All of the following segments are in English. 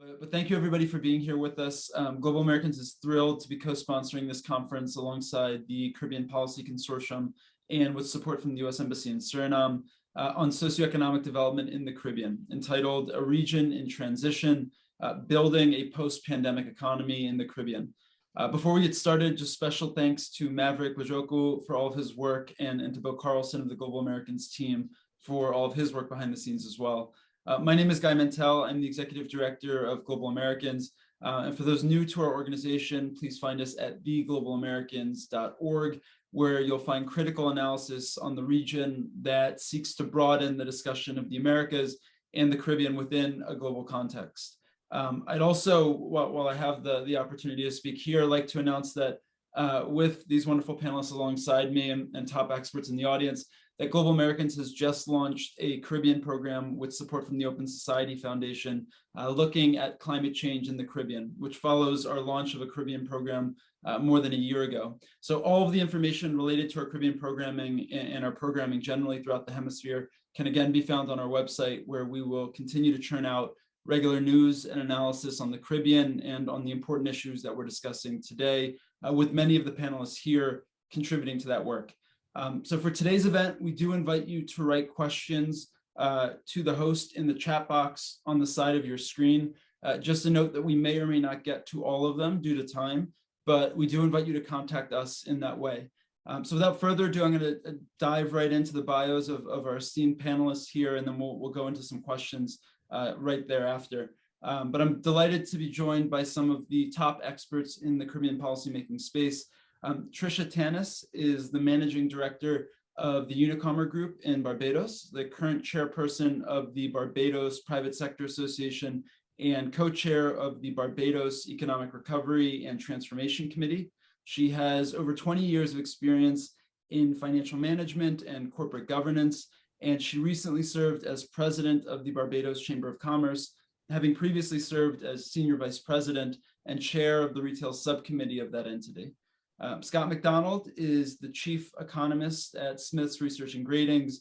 But thank you everybody for being here with us. Global Americans is thrilled to be co-sponsoring this conference alongside the Caribbean Policy Consortium and with support from the U.S. Embassy in Suriname on socioeconomic development in the Caribbean, entitled A Region in Transition, Building a Post-Pandemic Economy in the Caribbean. Before we get started, just special thanks to Maverick Rajoku for all of his work and to Bill Carlson of the Global Americans team for all of his work behind the scenes as well. My name is Guy Mentel. I'm the Executive Director of Global Americans. And for those new to our organization, please find us at theglobalameriCans.org, where you'll find critical analysis on the region that seeks to broaden the discussion of the Americas and the Caribbean within a global context. I'd also, while I have the opportunity to speak here, like to announce that with these wonderful panelists alongside me and top experts in the audience, that Global Americans has just launched a Caribbean program with support from the Open Society Foundation, looking at climate change in the Caribbean, which follows our launch of a Caribbean program more than a year ago. So all of the information related to our Caribbean programming and our programming generally throughout the hemisphere can again be found on our website, where we will continue to churn out regular news and analysis on the Caribbean and on the important issues that we're discussing today, with many of the panelists here contributing to that work. So for today's event, we do invite you to write questions to the host in the chat box on the side of your screen. Just a note that we may or may not get to all of them due to time, but we do invite you to contact us in that way. So without further ado, I'm going to dive right into the bios of our esteemed panelists here, and then we'll go into some questions right thereafter. But I'm delighted to be joined by some of the top experts in the Caribbean policymaking space. Trisha Tannis is the Managing Director of the Uncomer Group in Barbados, the current chairperson of the Barbados Private Sector Association, and co-chair of the Barbados Economic Recovery and Transformation Committee. She has over 20 years of experience in financial management and corporate governance, and she recently served as president of the Barbados Chamber of Commerce, having previously served as senior vice president and chair of the retail subcommittee of that entity. Scott McDonald is the chief economist at Smes Research and Gradings.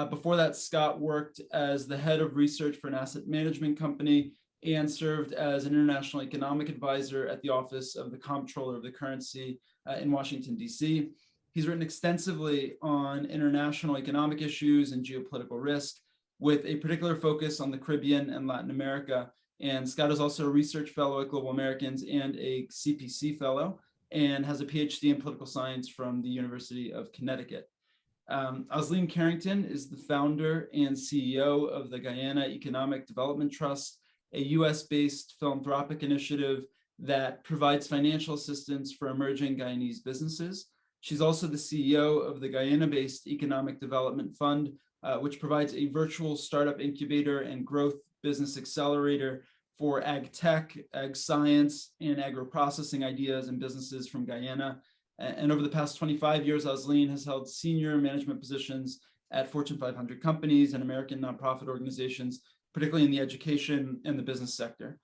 Before that, Scott worked as the head of research for an asset management company and served as an international economic advisor at the Office of the Comptroller of the Currency in Washington, D.C. He's written extensively on international economic issues and geopolitical risk, with a particular focus on the Caribbean and Latin America. And Scott is also a research fellow at Global Americans and a CPC fellow, and has a PhD in political science from the University of Connecticut. Oslene Carrington is the founder and CEO of the Guyana Economic Development Trust, a US-based philanthropic initiative that provides financial assistance for emerging Guyanese businesses. She's also the CEO of the Guyana-based Economic Development Fund, which provides a virtual startup incubator and growth business accelerator for ag tech, ag science, and agro-processing ideas and businesses from Guyana. And over the past 25 years, Oslene has held senior management positions at Fortune 500 companies and American nonprofit organizations, particularly in the education and the business sector.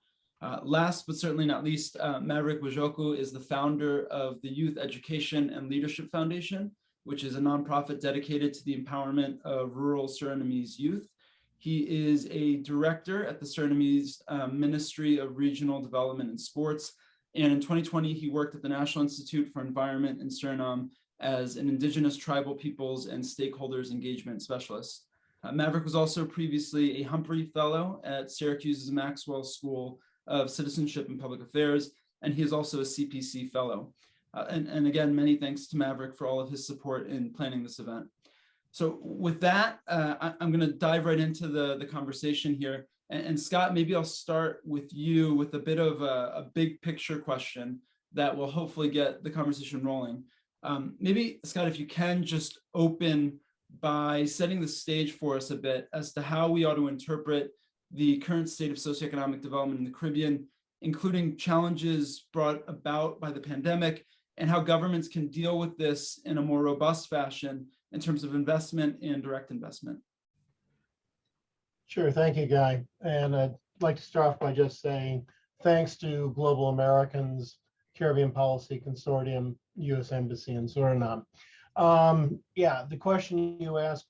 Last but certainly not least, Maverick Rajoku is the founder of the Youth Education and Leadership Foundation, which is a nonprofit dedicated to the empowerment of rural Surinamese youth. He is a director at the Surinamese Ministry of Regional Development and Sports. And in 2020, he worked at the National Institute for Environment in Suriname as an Indigenous tribal peoples and stakeholders engagement specialist. Maverick was also previously a Humphrey Fellow at Syracuse's Maxwell School of Citizenship and Public Affairs, and he is also a CPC Fellow. And again, many thanks to Maverick for all of his support in planning this event. So with that, I'm going to dive right into the conversation here. And Scott, maybe I'll start with you with a bit of a big picture question that will hopefully get the conversation rolling. Maybe, Scott, if you can just open by setting the stage for us a bit as to how we ought to interpret the current state of socioeconomic development in the Caribbean, including challenges brought about by the pandemic, and how governments can deal with this in a more robust fashion in terms of investment and direct investment. Sure, thank you, Guy. And I'd like to start off by just saying thanks to Global Americans, Caribbean Policy Consortium, U.S. Embassy in Suriname. Yeah, the question you asked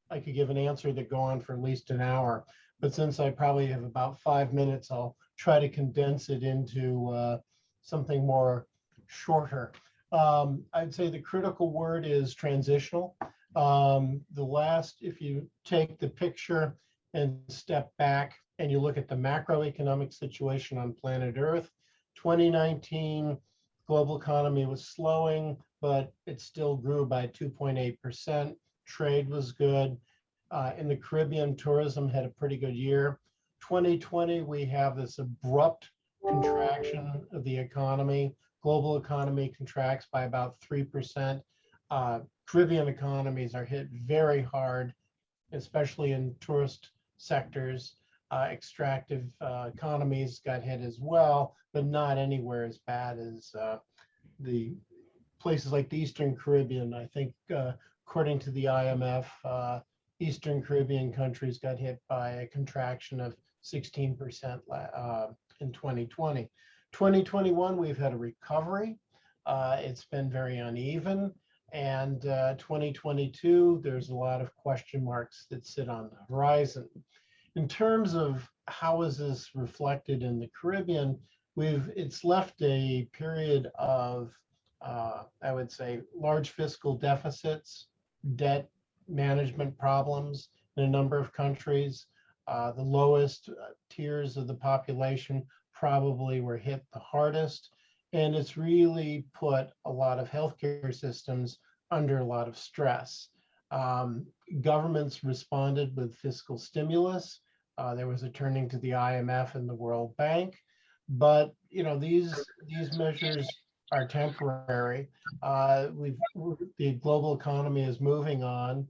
I could give an answer that go on for at least an hour, but since I probably have about 5 minutes, I'll try to condense it into something more shorter. I'd say the critical word is transitional. If you take the picture and step back and you look at the macroeconomic situation on planet Earth, 2019, global economy was slowing, but it still grew by 2.8%. Trade was good. In the Caribbean, tourism had a pretty good year. 2020, we have this abrupt contraction of the economy. Global economy contracts by about 3%. Caribbean economies are hit very hard, especially in tourist sectors. Extractive economies got hit as well, but not anywhere as bad as the places like the Eastern Caribbean. I think, according to the IMF, Eastern Caribbean countries got hit by a contraction of 16% in 2020. 2021, we've had a recovery. It's been very uneven. And 2022, there's a lot of question marks that sit on the horizon. In terms of how is this reflected in the Caribbean, it's left a period of, I would say, large fiscal deficits, debt management problems in a number of countries. The lowest tiers of the population probably were hit the hardest. And it's really put a lot of healthcare systems under a lot of stress. Governments responded with fiscal stimulus. There was a turning to the IMF and the World Bank. But these measures are temporary. The global economy is moving on.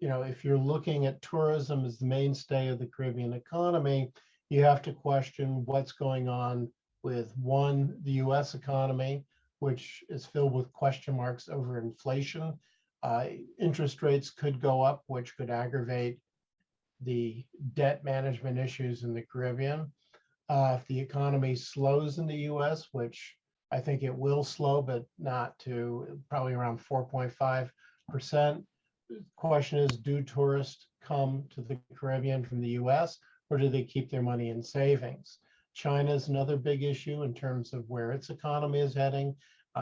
If you're looking at tourism as the mainstay of the Caribbean economy, you have to question what's going on with the US economy, which is filled with question marks over inflation. Interest rates could go up, which could aggravate the debt management issues in the Caribbean. If the economy slows in the US, which I think it will slow, but not to probably around 4.5%. The question is, do tourists come to the Caribbean from the US, or do they keep their money in savings? China is another big issue in terms of where its economy is heading.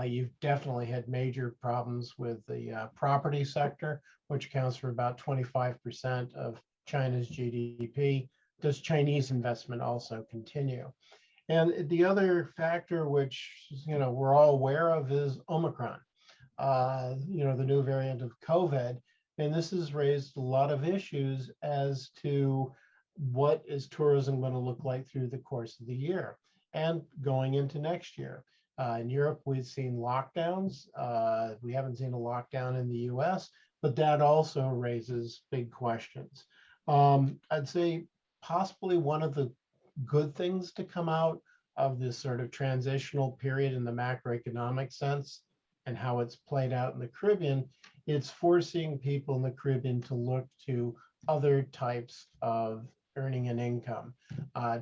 You've definitely had major problems with the property sector, which accounts for about 25% of China's GDP. Does Chinese investment also continue? And the other factor, which we're all aware of, is Omicron. The new variant of COVID, and this has raised a lot of issues as to what is tourism going to look like through the course of the year and going into next year. In Europe, we've seen lockdowns. We haven't seen a lockdown in the US, but that also raises big questions. I'd say possibly one of the good things to come out of this sort of transitional period in the macroeconomic sense and how it's played out in the Caribbean, it's forcing people in the Caribbean to look to other types of earning an income.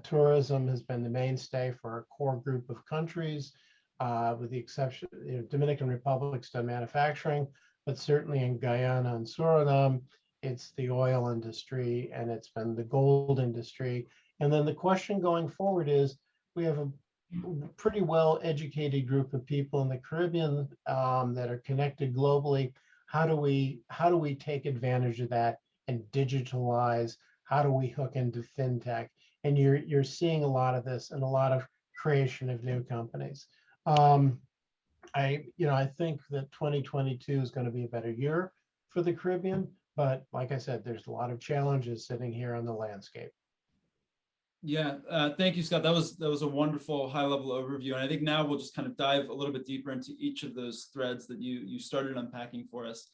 Tourism has been the mainstay for a core group of countries, with the exception, Dominican Republic's done manufacturing, but certainly in Guyana and Suriname, it's the oil industry and it's been the gold industry. And then the question going forward is, we have a pretty well-educated group of people in the Caribbean that are connected globally. How do we take advantage of that and digitalize? How do we hook into fintech? And you're seeing a lot of this and a lot of creation of new companies. I think that 2022 is going to be a better year for the Caribbean, but like I said, there's a lot of challenges sitting here on the landscape. Yeah, thank you, Scott. That was a wonderful high-level overview, and I think now we'll just kind of dive a little bit deeper into each of those threads that you started unpacking for us.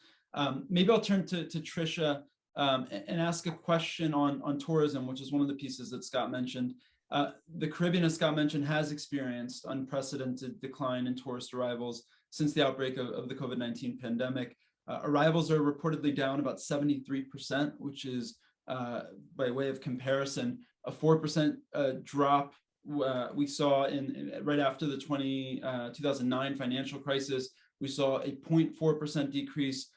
Maybe I'll turn to Trisha and ask a question on tourism, which is one of the pieces that Scott mentioned. The Caribbean, as Scott mentioned, has experienced unprecedented decline in tourist arrivals since the outbreak of the COVID-19 pandemic. Arrivals are reportedly down about 73%, which is, by way of comparison, a 4% drop we saw right after the 2009 financial crisis. We saw a 0.4% decrease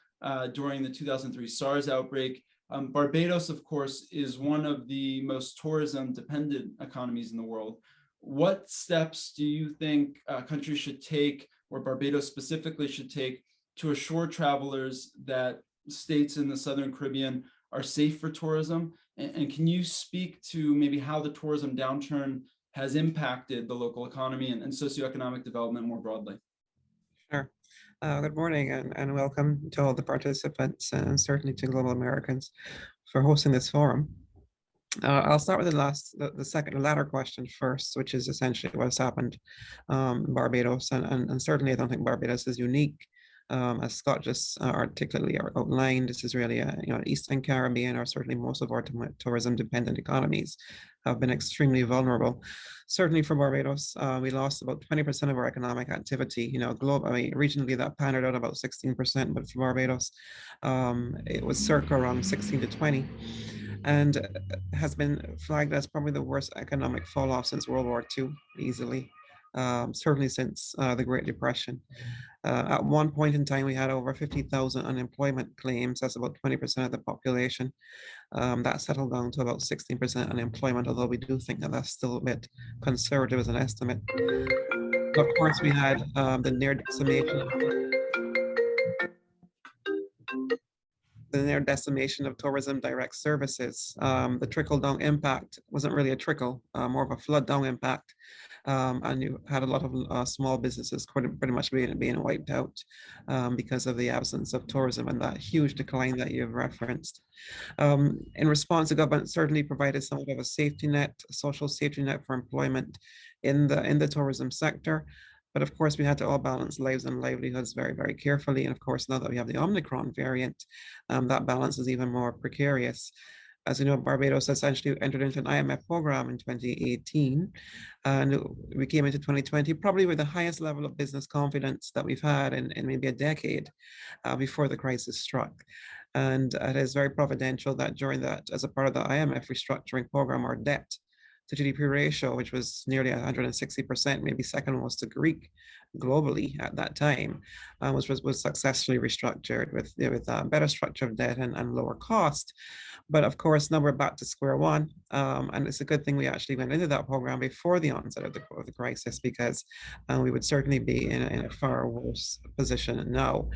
during the 2003 SARS outbreak. Barbados, of course, is one of the most tourism-dependent economies in the world. What steps do you think countries should take, or Barbados specifically should take, to assure travelers that states in the Southern Caribbean are safe for tourism? And can you speak to maybe how the tourism downturn has impacted the local economy and socioeconomic development more broadly? Sure. Good morning and welcome to all the participants and certainly to Global Americans for hosting this forum. I'll start with the latter question first, which is essentially what's happened in Barbados. And certainly I don't think Barbados is unique. As Scott just articulately outlined, this is really Eastern Caribbean, or certainly most of our tourism-dependent economies have been extremely vulnerable. Certainly for Barbados, we lost about 20% of our economic activity. Regionally that panned out about 16%, but for Barbados, it was circa around 16 to 20. And has been flagged as probably the worst economic fall off since World War II, easily. Certainly since the Great Depression. At one point in time, we had over 50,000 unemployment claims. That's about 20% of the population. That settled down to about 16% unemployment, although we do think that that's still a bit conservative as an estimate. Of course, we had the near decimation of tourism direct services. The trickle-down impact wasn't really a trickle, more of a flood-down impact. And you had a lot of small businesses pretty much being wiped out because of the absence of tourism and that huge decline that you've referenced. In response, the government certainly provided somewhat of a safety net, a social safety net for employment in the tourism sector. But of course, we had to all balance lives and livelihoods very, very carefully. And of course, now that we have the Omicron variant, that balance is even more precarious. As you know, Barbados essentially entered into an IMF program in 2018, and we came into 2020 probably with the highest level of business confidence that we've had in maybe a decade before the crisis struck. And it is very providential that during that, as a part of the IMF restructuring program, our debt to GDP ratio, which was nearly 160%, maybe second most to Greek globally at that time, was successfully restructured with better structure of debt and lower cost. But of course, now we're back to square one. And it's a good thing we actually went into that program before the onset of the crisis, because we would certainly be in a far worse position now.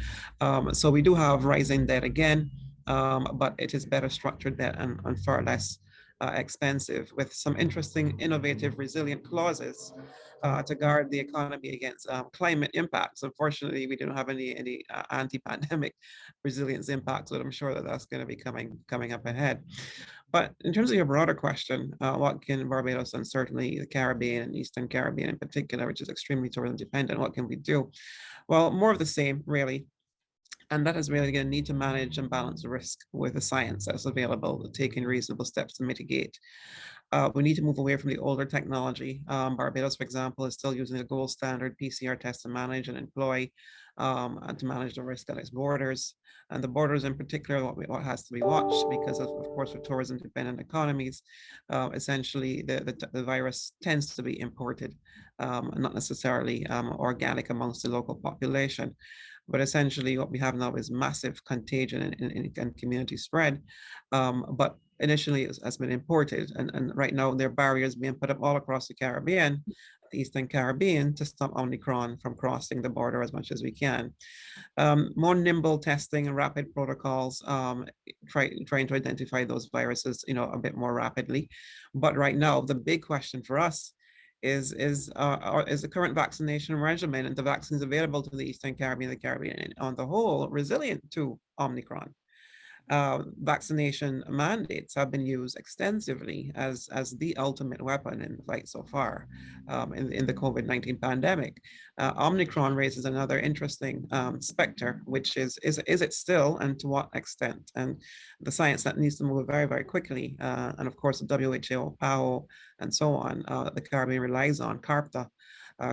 So we do have rising debt again, but it is better structured debt and far less expensive, with some interesting, innovative, resilient clauses to guard the economy against climate impacts. Unfortunately, we don't have any anti-pandemic resilience impacts, but I'm sure that that's going to be coming up ahead. But in terms of your broader question, what can Barbados, and certainly the Caribbean and Eastern Caribbean in particular, which is extremely tourism dependent, what can we do? Well, more of the same, really. And that is really going to need to manage and balance risk with the science that's available, taking reasonable steps to mitigate. We need to move away from the older technology. Barbados, for example, is still using a gold standard PCR test to manage and employ and to manage the risk at its borders. And the borders in particular, what has to be watched, because of course, with tourism dependent economies, essentially the virus tends to be imported, not necessarily organic amongst the local population. But essentially what we have now is massive contagion and community spread. But initially it has been imported. And right now there are barriers being put up all across the Caribbean, the Eastern Caribbean, to stop Omicron from crossing the border as much as we can. More nimble testing and rapid protocols, trying to identify those viruses, a bit more rapidly. But right now, the big question for us is the current vaccination regimen and the vaccines available to the Eastern Caribbean, the Caribbean on the whole, resilient to Omicron. Vaccination mandates have been used extensively as the ultimate weapon in the fight so far in the COVID-19 pandemic. Omicron raises another interesting specter, which is it still, and to what extent? And the science that needs to move very, very quickly, and of course the WHO, PAHO, and so on, the Caribbean relies on, CARPTA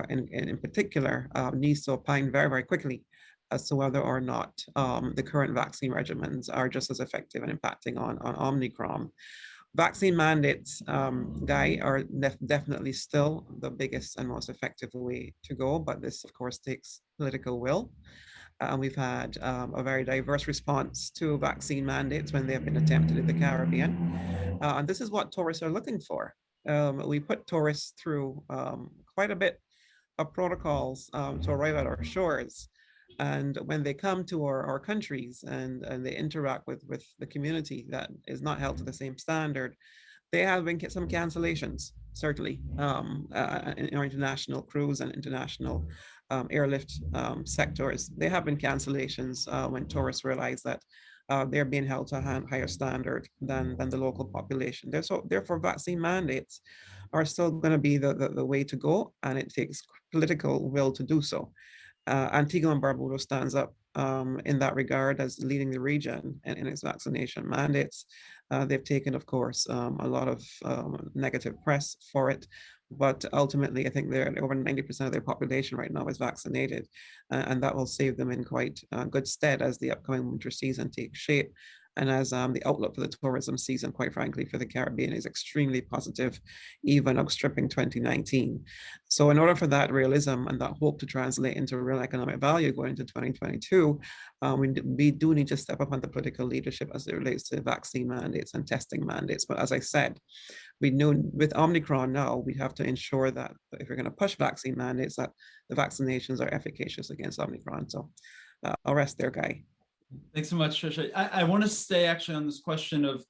in particular, needs to opine very, very quickly as to whether or not the current vaccine regimens are just as effective and impacting on Omicron. Vaccine mandates, Guy, are definitely still the biggest and most effective way to go, but this of course takes political will. And we've had a very diverse response to vaccine mandates when they have been attempted in the Caribbean. And this is what tourists are looking for. We put tourists through quite a bit of protocols to arrive at our shores. And when they come to our countries and they interact with the community that is not held to the same standard, there have been some cancellations, certainly, in our international cruise and international airlift sectors. There have been cancellations when tourists realize that they're being held to a higher standard than the local population. Therefore, vaccine mandates are still going to be the way to go, and it takes political will to do so. Antigua and Barbados stands up in that regard as leading the region in its vaccination mandates. They've taken, of course, a lot of negative press for it, but ultimately, I think they're over 90% of their population right now is vaccinated, and that will save them in quite good stead as the upcoming winter season takes shape. And as the outlook for the tourism season, quite frankly, for the Caribbean is extremely positive, even outstripping 2019. So in order for that realism and that hope to translate into real economic value going into 2022, we do need to step up on the political leadership as it relates to vaccine mandates and testing mandates. But as I said, we know with Omicron now, we have to ensure that if we're going to push vaccine mandates, that the vaccinations are efficacious against Omicron. So I'll rest there, Guy. Thanks so much, Trisha. I want to stay actually on this question of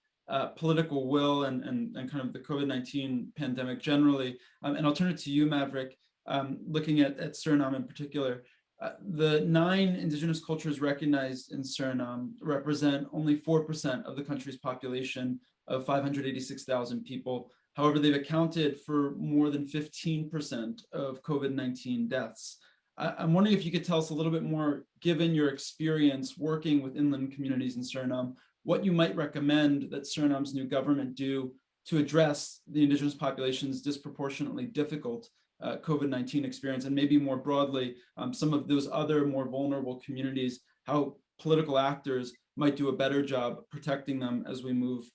political will and kind of the COVID-19 pandemic generally. And I'll turn it to you, Maverick, looking at Suriname in particular. The 9 indigenous cultures recognized in Suriname represent only 4% of the country's population of 586,000 people. However, they've accounted for more than 15% of COVID-19 deaths. I'm wondering if you could tell us a little bit more, given your experience working with inland communities in Suriname, what you might recommend that Suriname's new government do to address the indigenous population's disproportionately difficult COVID-19 experience, and maybe more broadly, some of those other more vulnerable communities, how political actors might do a better job protecting them as we move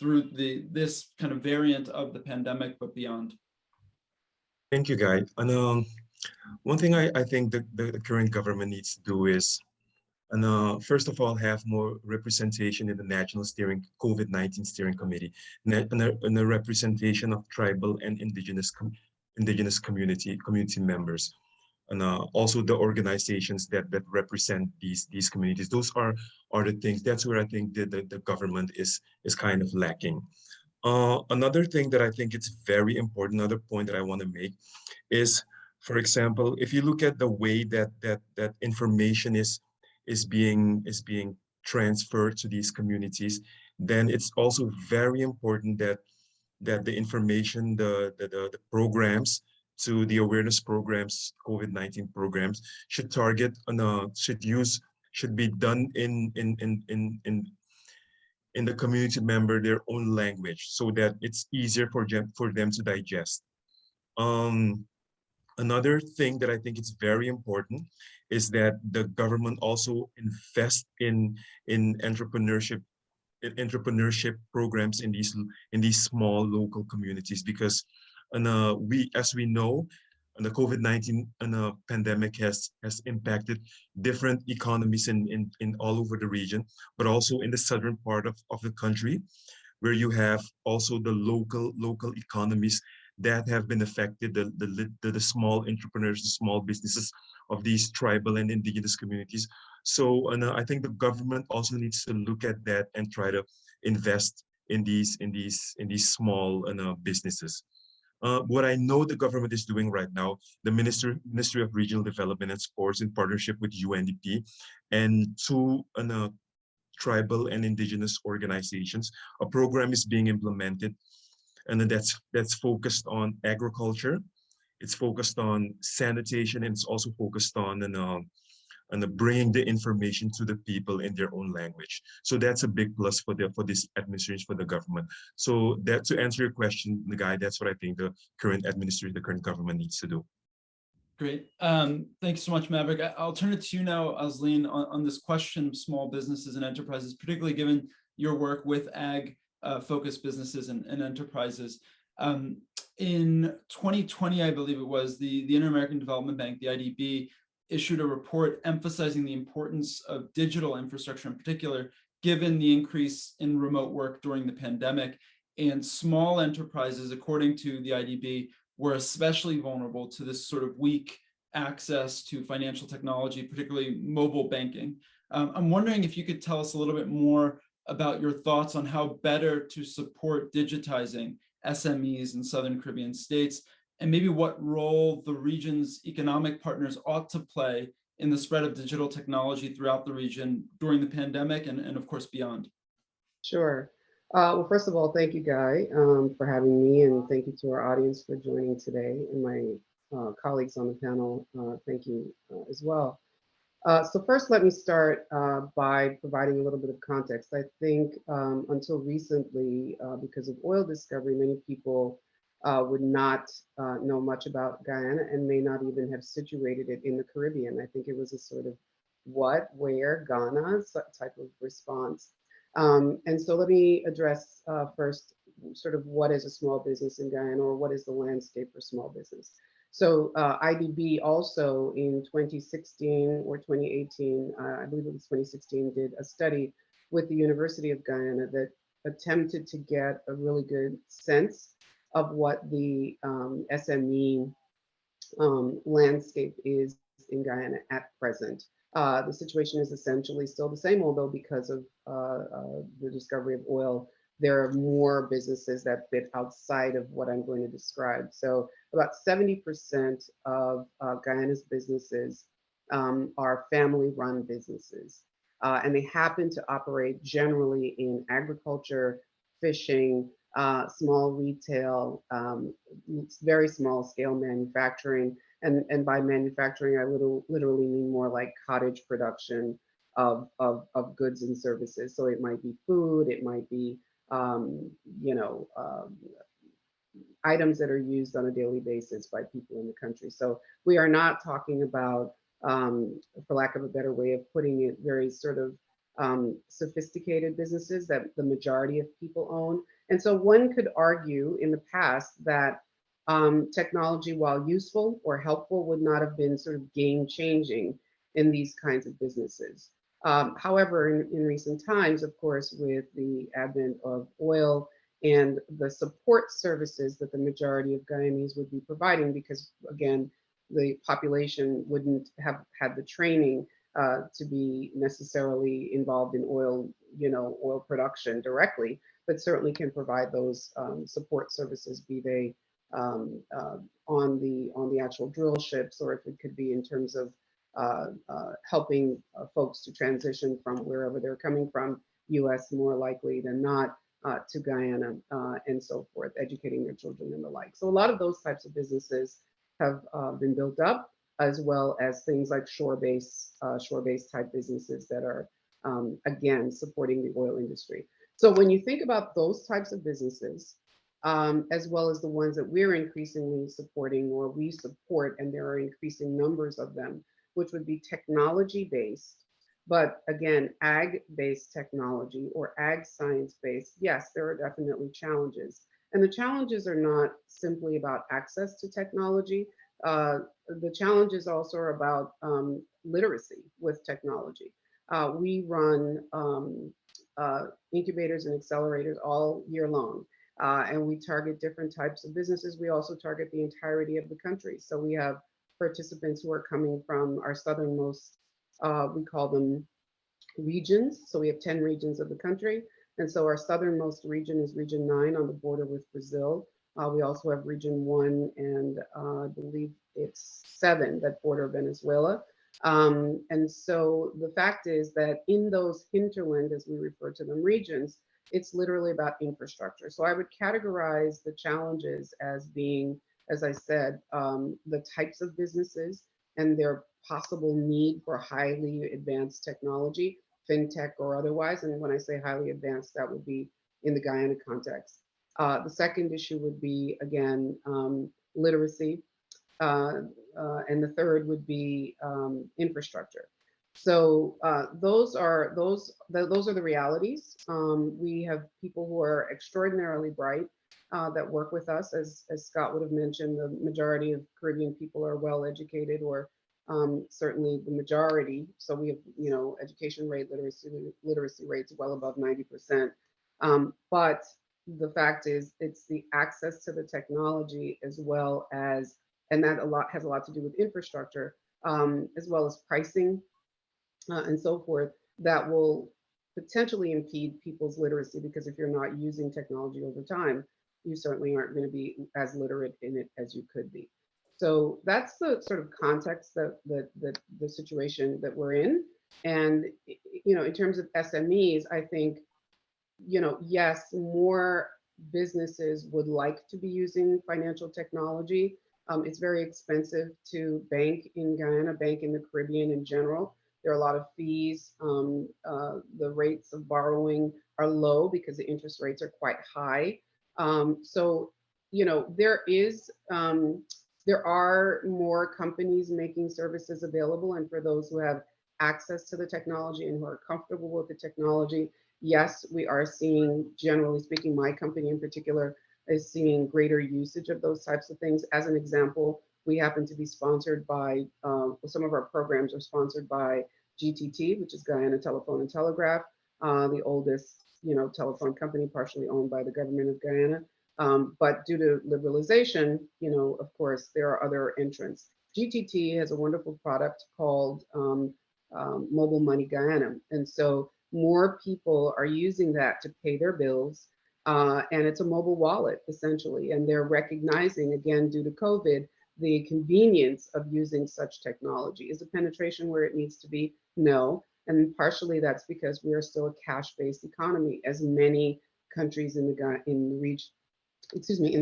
through this kind of variant of the pandemic, but beyond. Thank you, Guy. And one thing I think the current government needs to do is, first of all, have more representation in the National COVID-19 Steering Committee, and a representation of tribal and indigenous community members, and also the organizations that represent these communities. Those are the things. That's where I think the government is kind of lacking. Another thing that I think it's very important, another point that I want to make is, for example, if you look at the way that information is being transferred to these communities, then it's also very important that the information, the programs, to the awareness programs, COVID-19 programs, should target should be done in the community member their own language, so that it's easier for them to digest. Another thing that I think is very important is that the government also invest in entrepreneurship programs in these small local communities, because as we know, the COVID-19 pandemic has impacted different economies in all over the region, but also in the southern part of the country, where you have also the local economies that have been affected, the small entrepreneurs, the small businesses of these tribal and indigenous communities. So I think the government also needs to look at that and try to invest in these small businesses. What I know the government is doing right now, the Ministry of Regional Development and Sports, in partnership with UNDP and 2 tribal and indigenous organizations, a program is being implemented, and that's focused on agriculture. It's focused on sanitation, and it's also focused on bringing the information to the people in their own language. So that's a big plus for this administration, for the government. So that, to answer your question, the Guy, that's what I think the current administration, the current government needs to do. Great. Thanks so much, Maverick. I'll turn it to you now, Oslene, on this question of small businesses and enterprises, particularly given your work with ag-focused businesses and enterprises. In 2020, I believe it was, the Inter-American Development Bank, the IDB, issued a report emphasizing the importance of digital infrastructure in particular, given the increase in remote work during the pandemic. And small enterprises, according to the IDB, were especially vulnerable to this sort of weak access to financial technology, particularly mobile banking. I'm wondering if you could tell us a little bit more about your thoughts on how better to support digitizing SMEs in Southern Caribbean states, and maybe what role the region's economic partners ought to play in the spread of digital technology throughout the region during the pandemic and of course beyond. Sure. Well, first of all, thank you, Guy, for having me, and thank you to our audience for joining today, and my colleagues on the panel, thank you as well. So first, let me start by providing a little bit of context. I think until recently, because of oil discovery, many people would not know much about Guyana and may not even have situated it in the Caribbean. I think it was a sort of what, where, Ghana type of response. And so let me address first sort of what is a small business in Guyana, or what is the landscape for small business. So IDB also in 2016 or 2018, I believe it was 2016, did a study with the University of Guyana that attempted to get a really good sense of what the SME landscape is in Guyana at present. The situation is essentially still the same, although because of the discovery of oil, there are more businesses that fit outside of what I'm going to describe. So about 70% of Guyana's businesses are family-run businesses, and they happen to operate generally in agriculture, fishing, small retail, very small scale manufacturing. And by manufacturing, I literally mean more like cottage production of goods and services. So it might be food, it might be items that are used on a daily basis by people in the country. So we are not talking about, for lack of a better way of putting it, very sort of sophisticated businesses that the majority of people own. And so one could argue in the past that technology, while useful or helpful, would not have been sort of game changing in these kinds of businesses. However, in recent times, of course, with the advent of oil and the support services that the majority of Guyanese would be providing, because again, the population wouldn't have had the training to be necessarily involved in oil, oil production directly, but certainly can provide those support services, be they on the actual drill ships, or if it could be in terms of helping folks to transition from wherever they're coming from, US more likely than not, to Guyana, and so forth, educating their children and the like. So a lot of those types of businesses have been built up, as well as things like shore-based type businesses that are, again, supporting the oil industry. So when you think about those types of businesses, as well as the ones that we're increasingly supporting, or we support, and there are increasing numbers of them, which would be technology-based, but again, ag-based technology or ag science-based, yes, there are definitely challenges. And the challenges are not simply about access to technology. The challenges also are about literacy with technology. We run incubators and accelerators all year long, and we target different types of businesses. We also target the entirety of the country. So we have participants who are coming from our southernmost, we call them regions. So we have 10 regions of the country. And so our southernmost region is Region 9 on the border with Brazil. We also have Region 1 and I believe it's 7 that border Venezuela. And so the fact is that in those hinterland, as we refer to them, regions, it's literally about infrastructure. So I would categorize the challenges as being, as I said, the types of businesses and their possible need for highly advanced technology, fintech or otherwise. And when I say highly advanced, that would be in the Guyana context. The second issue would be, again, literacy. And the third would be infrastructure. So those are the realities. We have people who are extraordinarily bright that work with us. As Scott would have mentioned, the majority of Caribbean people are well educated or certainly the majority. So we have, education rate, literacy rates well above 90%. But the fact is, it's the access to the technology as well as, and that has a lot to do with infrastructure, as well as pricing and so forth, that will potentially impede people's literacy, because if you're not using technology over time, you certainly aren't going to be as literate in it as you could be. So that's the sort of context that the situation that we're in. And in terms of SMEs, I think, yes, more businesses would like to be using financial technology. It's very expensive to bank in Guyana, bank in the Caribbean in general. There are a lot of fees. The rates of borrowing are low because the interest rates are quite high. So, there are more companies making services available, and for those who have access to the technology and who are comfortable with the technology, yes, we are seeing, generally speaking, my company in particular is seeing greater usage of those types of things. As an example, we happen to be sponsored by, some of our programs are sponsored by GTT, which is Guyana Telephone and Telegraph, the oldest, telephone company, partially owned by the government of Guyana. But due to liberalization, of course, there are other entrants. GTT has a wonderful product called Mobile Money Guyana. And so more people are using that to pay their bills. And it's a mobile wallet, essentially. And they're recognizing, again, due to COVID, the convenience of using such technology. Is the penetration where it needs to be? No. And partially that's because we are still a cash-based economy, as many countries in the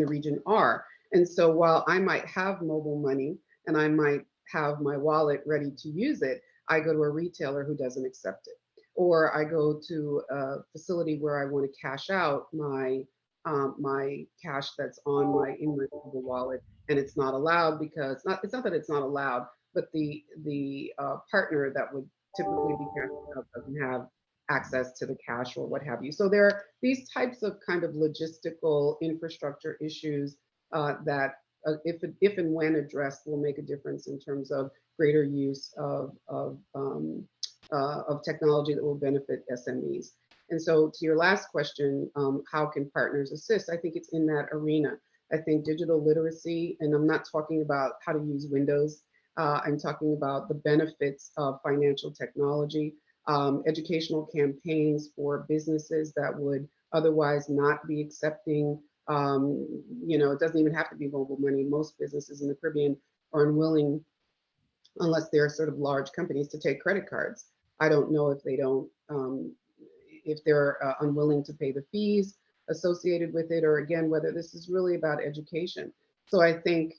region are. And so while I might have mobile money and I might have my wallet ready to use it, I go to a retailer who doesn't accept it. Or I go to a facility where I want to cash out my my cash that's on my mobile wallet, and it's not allowed because it's not that it's not allowed, but the partner that would typically be cashing out doesn't have access to the cash or what have you. So there are these types of kind of logistical infrastructure issues that if and when addressed will make a difference in terms of greater use of technology that will benefit SMEs. And so to your last question, how can partners assist? I think it's in that arena. I think digital literacy, and I'm not talking about how to use Windows, I'm talking about the benefits of financial technology, educational campaigns for businesses that would otherwise not be accepting, it doesn't even have to be mobile money. Most businesses in the Caribbean are unwilling, unless they're sort of large companies, to take credit cards. I don't know if they don't, if they're unwilling to pay the fees associated with it, or again, whether this is really about education. So I think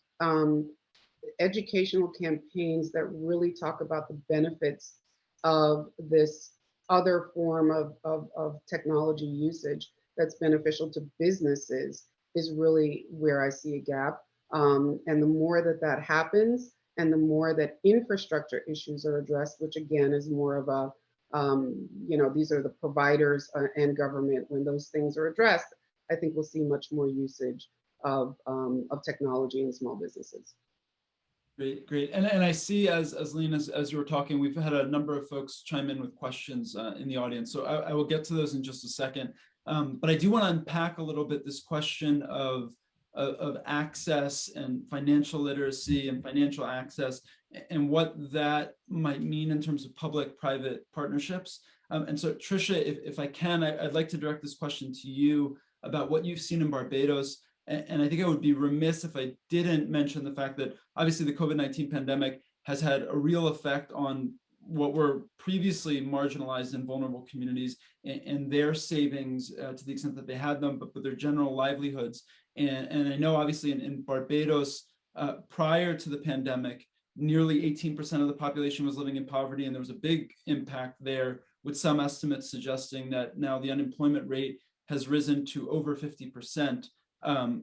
educational campaigns that really talk about the benefits of this other form of technology usage that's beneficial to businesses is really where I see a gap. And the more that happens, and the more that infrastructure issues are addressed, which again is more of a, these are the providers and government, when those things are addressed, I think we'll see much more usage of technology in small businesses. Great. And I see as you were talking, we've had a number of folks chime in with questions in the audience. So I will get to those in just a second. But I do want to unpack a little bit this question of access and financial literacy and financial access, and what that might mean in terms of public-private partnerships. And so Trisha, if I can, I'd like to direct this question to you about what you've seen in Barbados. And I think I would be remiss if I didn't mention the fact that obviously the COVID-19 pandemic has had a real effect on what were previously marginalized and vulnerable communities and their savings to the extent that they had them, but their general livelihoods. And I know obviously in Barbados, prior to the pandemic, nearly 18% of the population was living in poverty, and there was a big impact there, with some estimates suggesting that now the unemployment rate has risen to over 50%,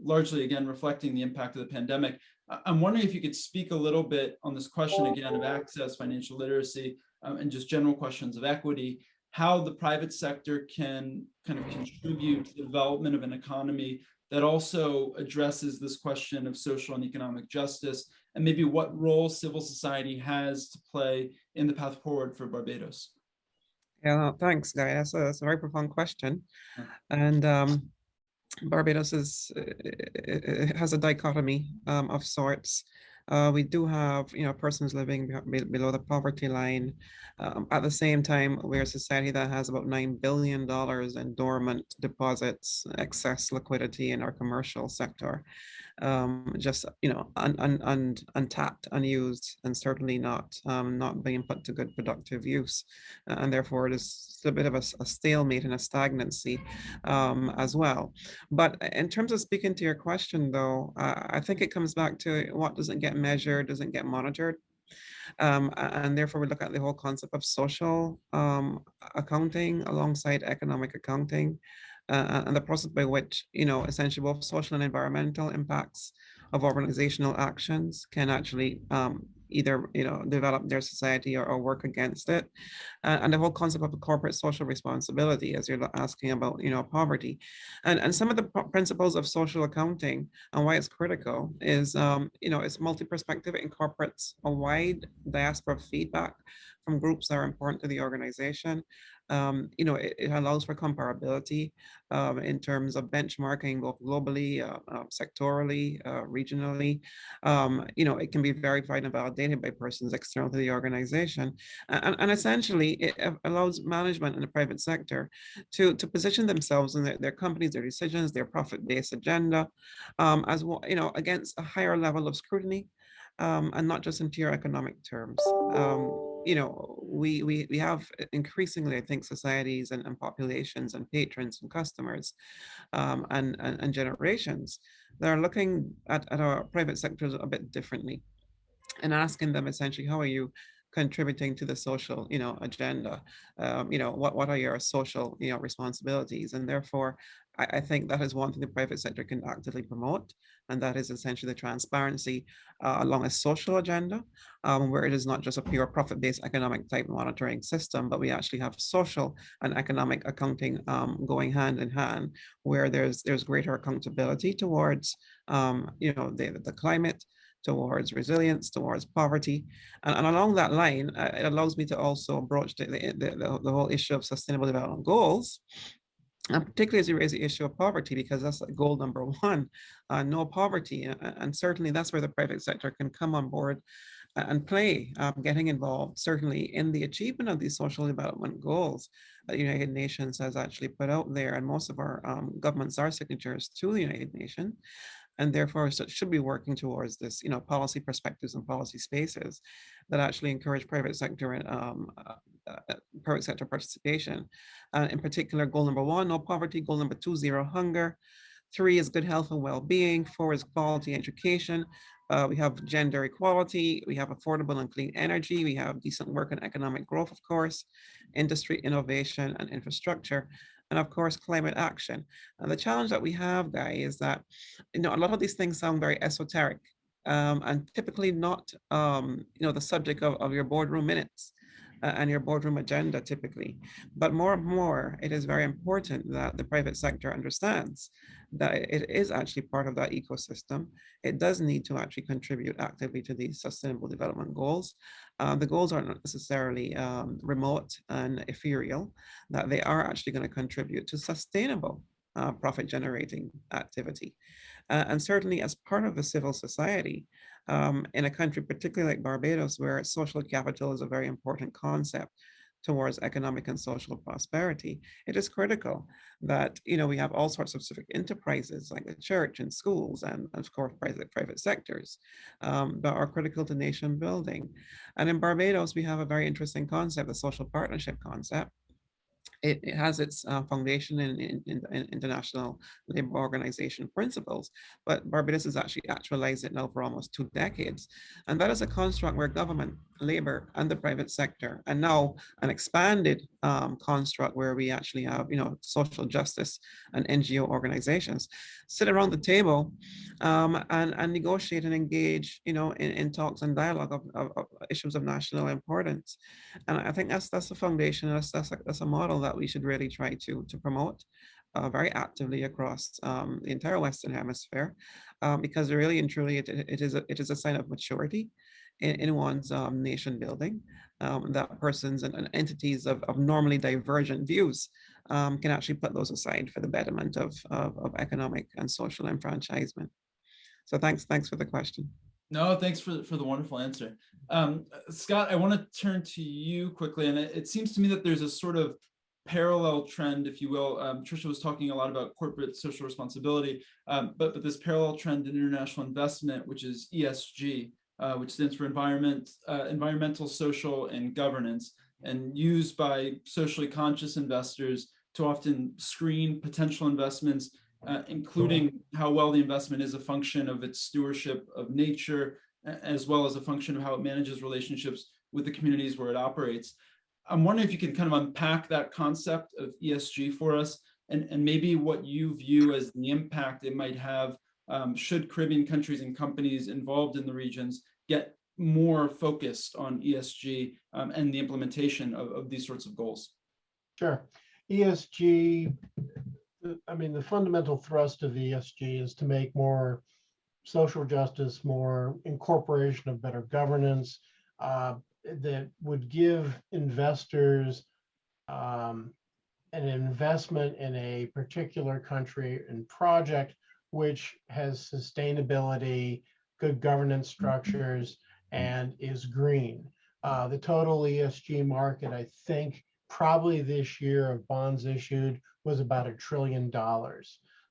largely again reflecting the impact of the pandemic. I'm wondering if you could speak a little bit on this question again of access, financial literacy, and just general questions of equity, how the private sector can kind of contribute to the development of an economy that also addresses this question of social and economic justice, and maybe what role civil society has to play in the path forward for Barbados? Yeah, no, thanks, Guy. That's a very profound question. Yeah. And Barbados it has a dichotomy of sorts. We do have, persons living below the poverty line. At the same time, we're a society that has about $9 billion in dormant deposits, excess liquidity in our commercial sector, just untapped, unused, and certainly not being put to good productive use, and therefore it is a bit of a stalemate and a stagnancy as well. But in terms of speaking to your question, though, I think it comes back to what doesn't get measured, doesn't get monitored. And therefore, we look at the whole concept of social accounting alongside economic accounting, and the process by which, essentially both social and environmental impacts of organizational actions can actually either, develop their society or work against it. And the whole concept of the corporate social responsibility, as you're asking about, poverty. And some of the principles of social accounting and why it's critical is, it's multi-perspective. It incorporates a wide diaspora of feedback from groups that are important to the organization. It allows for comparability in terms of benchmarking, both globally, sectorally, regionally. It can be verified and validated by persons external to the organization. And essentially, it allows management in the private sector to position themselves in their companies, their decisions, their profit-based agenda, as well, against a higher level of scrutiny, and not just in pure economic terms. We have increasingly, I think, societies and populations and patrons and customers and generations that are looking at our private sectors a bit differently and asking them essentially, how are you contributing to the social, agenda? What are your social, responsibilities? And therefore, I think that is one thing the private sector can actively promote, and that is essentially the transparency along a social agenda, where it is not just a pure profit-based economic type monitoring system, but we actually have social and economic accounting going hand in hand, where there's greater accountability towards, the climate, towards resilience, towards poverty. And along that line, it allows me to also broach the whole issue of sustainable development goals, and particularly as you raise the issue of poverty, because that's like goal number one, no poverty. And certainly that's where the private sector can come on board and play, getting involved, certainly in the achievement of these social development goals that the United Nations has actually put out there. And most of our governments are signatories to the United Nations, and therefore should be working towards this, policy perspectives and policy spaces that actually encourage private sector participation. In particular, goal number one, no poverty. Goal number two, zero hunger. 3 is good health and well-being. 4 is quality education. We have gender equality. We have affordable and clean energy. We have decent work and economic growth, of course, industry, innovation, and infrastructure. And of course, climate action. And the challenge that we have, Guy, is that, a lot of these things sound very esoteric, and typically not, the subject of your boardroom minutes and your boardroom agenda typically. But more and more, it is very important that the private sector understands that it is actually part of that ecosystem. It does need to actually contribute actively to these sustainable development goals. The goals are not necessarily remote and ethereal, that they are actually going to contribute to sustainable profit generating activity. And certainly as part of the civil society, in a country particularly like Barbados, where social capital is a very important concept towards economic and social prosperity, it is critical that, we have all sorts of civic enterprises like the church and schools and of course private sectors that are critical to nation building. And in Barbados, we have a very interesting concept, the social partnership concept. It has its foundation in International Labour Organization principles, but Barbados has actually actualized it now for almost 2 decades. And that is a construct where government, labor, and the private sector, and now an expanded construct where we actually have, social justice and NGO organizations sit around the table and negotiate and engage, in talks and dialogue of issues of national importance. And I think that's the foundation. That's a model that we should really try to promote very actively across the entire Western Hemisphere, because really and truly it is a sign of maturity in one's nation building, that persons and entities of normally divergent views can actually put those aside for the betterment of economic and social enfranchisement. So thanks for the question. No, thanks for the wonderful answer. Scott, I want to turn to you quickly, and it seems to me that there's a sort of parallel trend, if you will. Trisha was talking a lot about corporate social responsibility, but this parallel trend in international investment, which is ESG, which stands for environmental, social, and governance, and used by socially conscious investors to often screen potential investments, including how well the investment is a function of its stewardship of nature, as well as a function of how it manages relationships with the communities where it operates. I'm wondering if you can kind of unpack that concept of ESG for us, and maybe what you view as the impact it might have should Caribbean countries and companies involved in the regions get more focused on ESG and the implementation of these sorts of goals. Sure. ESG, I mean, the fundamental thrust of ESG is to make more social justice, more incorporation of better governance, that would give investors an investment in a particular country and project which has sustainability, good governance structures, and is green. The total ESG market, I think, probably this year of bonds issued was about $1 trillion.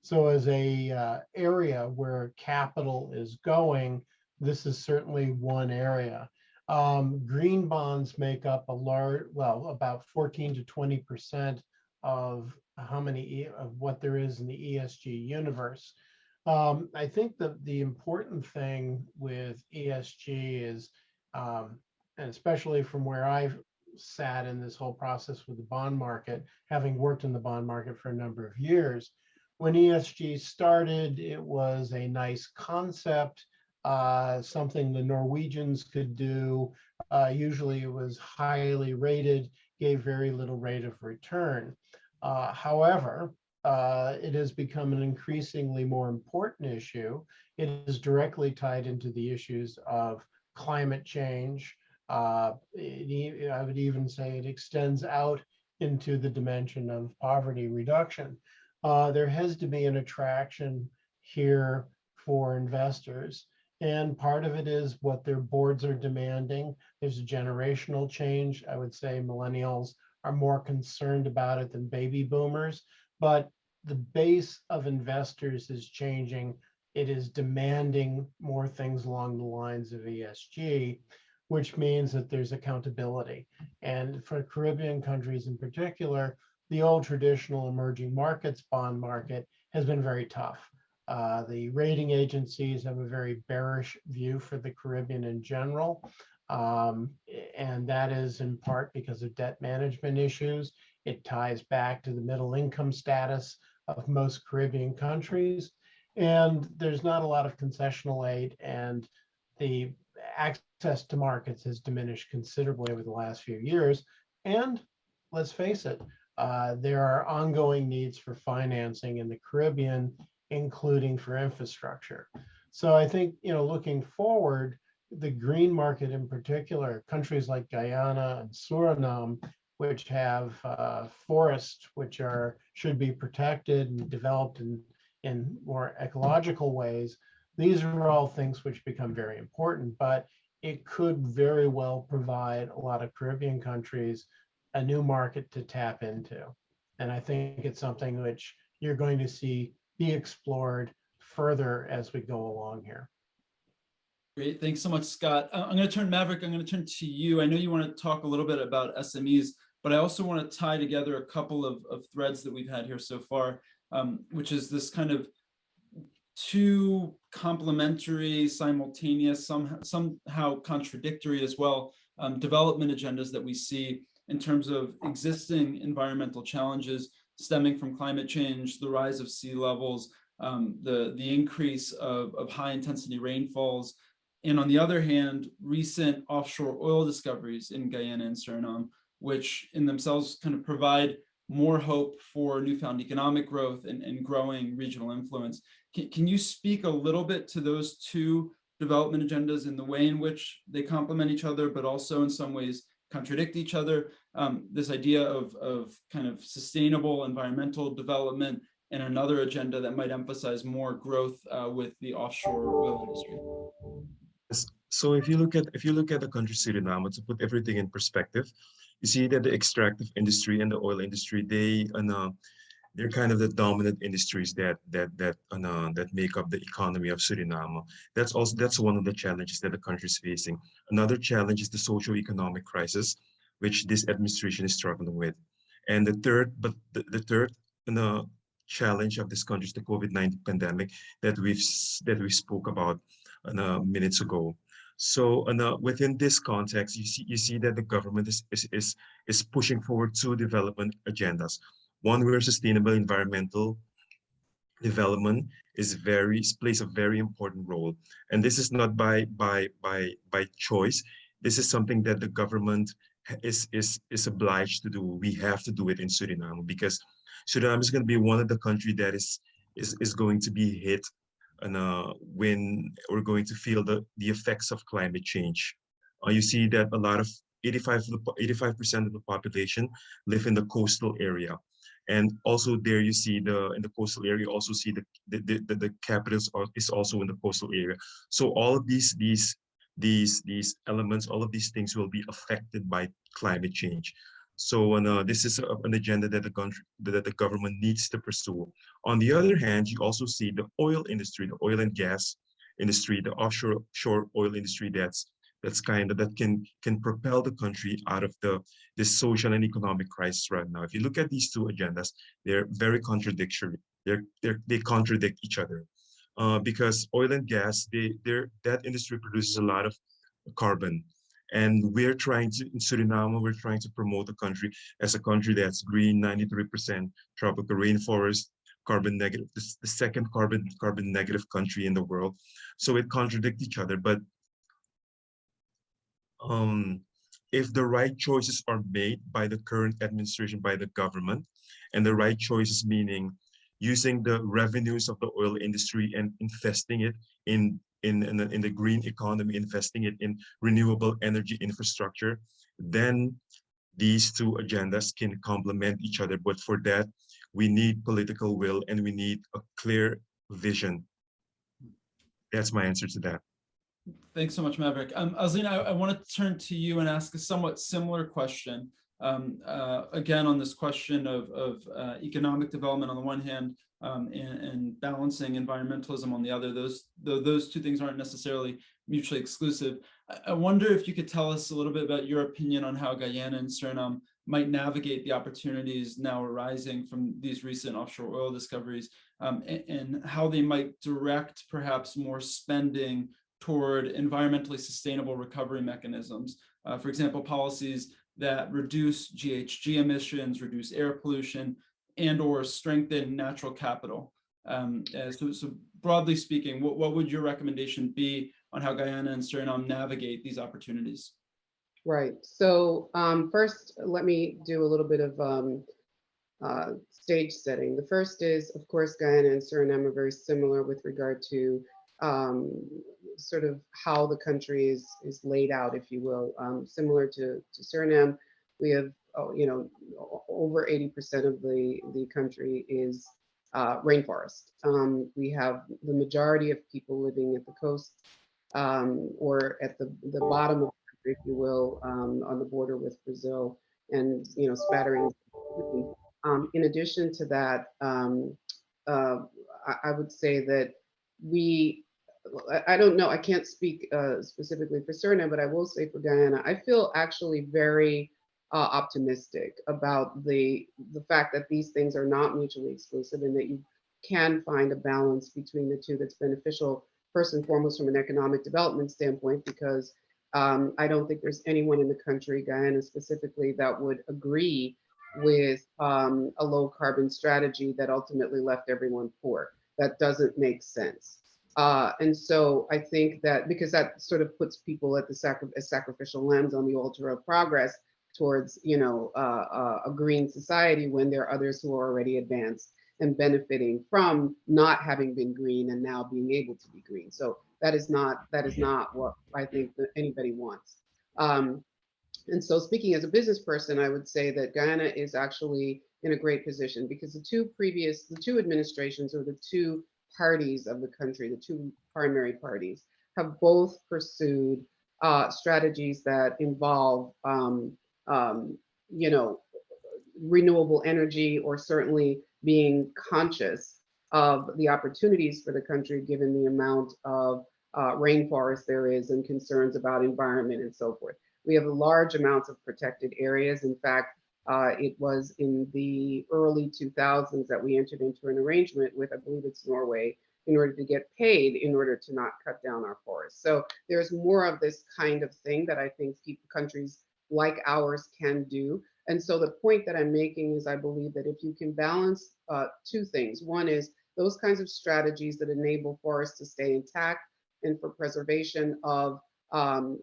So as a area where capital is going, this is certainly one area. Green bonds make up a large, well, about 14 to 20% of of what there is in the ESG universe. I think that the important thing with ESG is, and especially from where I've sat in this whole process with the bond market, having worked in the bond market for a number of years, when ESG started, it was a nice concept, something the Norwegians could do. Usually it was highly rated, gave very little rate of return. However, it has become an increasingly more important issue. It is directly tied into the issues of climate change. I would even say it extends out into the dimension of poverty reduction. There has to be an attraction here for investors. And part of it is what their boards are demanding. There's a generational change. I would say millennials are more concerned about it than baby boomers, but the base of investors is changing. It is demanding more things along the lines of ESG, which means that there's accountability. And for Caribbean countries in particular, the old traditional emerging markets bond market has been very tough. The rating agencies have a very bearish view for the Caribbean in general. And that is in part because of debt management issues. It ties back to the middle income status of most Caribbean countries. And there's not a lot of concessional aid, and the access to markets has diminished considerably over the last few years. And let's face it, there are ongoing needs for financing in the Caribbean, including for infrastructure. So I think, looking forward, the green market in particular, countries like Guyana and Suriname, which have forests which should be protected and developed in more ecological ways, these are all things which become very important, but it could very well provide a lot of Caribbean countries a new market to tap into. And I think it's something which you're going to see be explored further as we go along here. Great, thanks so much, Scott. I'm going to turn, Maverick, I'm going to turn to you. I know you want to talk a little bit about SMEs, but I also want to tie together a couple of threads that we've had here so far, which is this kind of two complementary, simultaneous, somehow contradictory as well, development agendas that we see in terms of existing environmental challenges stemming from climate change, the rise of sea levels, the increase of high intensity rainfalls, and on the other hand, recent offshore oil discoveries in Guyana and Suriname, which in themselves kind of provide more hope for newfound economic growth and growing regional influence. Can you speak a little bit to those two development agendas in the way in which they complement each other, but also in some ways contradict each other? This idea of kind of sustainable environmental development and another agenda that might emphasize more growth with the offshore oil industry. So if you look at the country Suriname, to put everything in perspective, you see that the extractive industry and the oil industry, they're kind of the dominant industries that make up the economy of Suriname. That's one of the challenges that the country is facing. Another challenge is the socio-economic crisis, which this administration is struggling with. And the third challenge of this country is the COVID-19 pandemic that we spoke about minutes ago. So within this context, you see that the government is pushing forward two development agendas. One where sustainable environmental development plays a very important role, and this is not by choice. This is something that the government is obliged to do. We have to do it in Suriname because Suriname is going to be one of the countries that is going to be hit, and when we're going to feel the effects of climate change. You see that a lot of 85% of the population live in the coastal area. And also there you see in the coastal area, you also see the capitals is also in the coastal area. So all of these elements, all of these things will be affected by climate change. So this is an agenda that the government needs to pursue. On the other hand, you also see the oil industry, the oil and gas industry, the offshore oil industry that can propel the country out of this social and economic crisis right now. If you look at these two agendas, they're very contradictory. They contradict each other because oil and gas, that industry produces a lot of carbon. And in Suriname, we're trying to promote the country as a country that's green, 93% tropical rainforest, carbon negative, the second carbon negative country in the world. So it contradicts each other. But if the right choices are made by the current administration, by the government, and the right choices meaning using the revenues of the oil industry and investing it in the green economy, investing it in renewable energy infrastructure, then these two agendas can complement each other. But for that, we need political will and we need a clear vision. That's my answer to that. Thanks so much, Maverick. Oslene, I want to turn to you and ask a somewhat similar question. Again, on this question of economic development on the one hand, and balancing environmentalism on the other. Those two things aren't necessarily mutually exclusive. I wonder if you could tell us a little bit about your opinion on how Guyana and Suriname might navigate the opportunities now arising from these recent offshore oil discoveries, and how they might direct perhaps more spending toward environmentally sustainable recovery mechanisms. For example, policies that reduce GHG emissions, reduce air pollution, and or strengthen natural capital. So broadly speaking, what would your recommendation be on how Guyana and Suriname navigate these opportunities? Right. So first, let me do a little bit of stage setting. The first is, of course, Guyana and Suriname are very similar with regard to sort of how the country is laid out, if you will. Similar to Suriname, we have, over 80% of the country is rainforest. We have the majority of people living at the coast or at the bottom of the country, if you will, on the border with Brazil, and spattering. In addition to that, I would say that I don't know, I can't speak specifically for Suriname, but I will say for Guyana, I feel actually very optimistic about the fact that these things are not mutually exclusive and that you can find a balance between the two that's beneficial, first and foremost from an economic development standpoint, because I don't think there's anyone in the country, Guyana specifically, that would agree with a low carbon strategy that ultimately left everyone poor. That doesn't make sense. And so I think that because that sort of puts people at the sacrificial lambs on the altar of progress, towards, a green society when there are others who are already advanced and benefiting from not having been green and now being able to be green. So that is not what I think that anybody wants. And so speaking as a business person, I would say that Guyana is actually in a great position because the two administrations, or the two parties of the country, the two primary parties, have both pursued strategies that involve, renewable energy, or certainly being conscious of the opportunities for the country, given the amount of rainforest there is and concerns about environment and so forth. We have large amounts of protected areas. In fact, it was in the early 2000s that we entered into an arrangement with, I believe it's Norway, in order to get paid in order to not cut down our forests. So there's more of this kind of thing that I think countries like ours can do. And so the point that I'm making is I believe that if you can balance two things. One is those kinds of strategies that enable forests to stay intact and for preservation of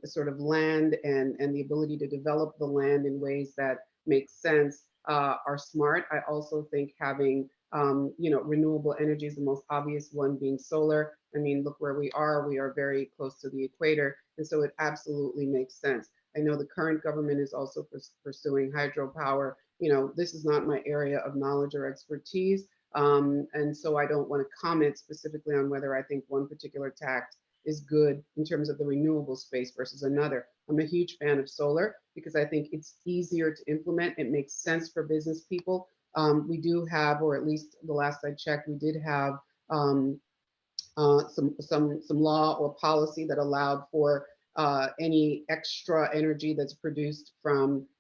sort of land and the ability to develop the land in ways that make sense are smart. I also think having renewable energy is the most obvious one, being solar. I mean, look where we are. We are very close to the equator. And so it absolutely makes sense. I know the current government is also pursuing hydropower. This is not my area of knowledge or expertise. And so I don't want to comment specifically on whether I think one particular tact is good in terms of the renewable space versus another. I'm a huge fan of solar because I think it's easier to implement. It makes sense for business people. We do have, or at least the last I checked, we did have some law or policy that allowed for any extra energy that's produced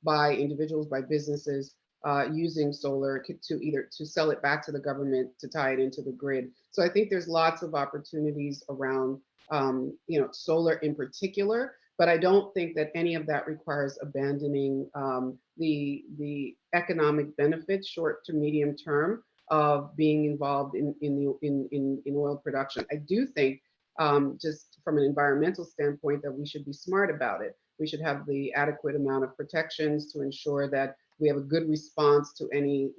by individuals, by businesses, using solar to sell it back to the government to tie it into the grid. So I think there's lots of opportunities around solar in particular, but I don't think that any of that requires abandoning the economic benefits, short to medium term, of being involved in oil production. I do think, just from an environmental standpoint, that we should be smart about it. We should have the adequate amount of protections to ensure that we have a good response to any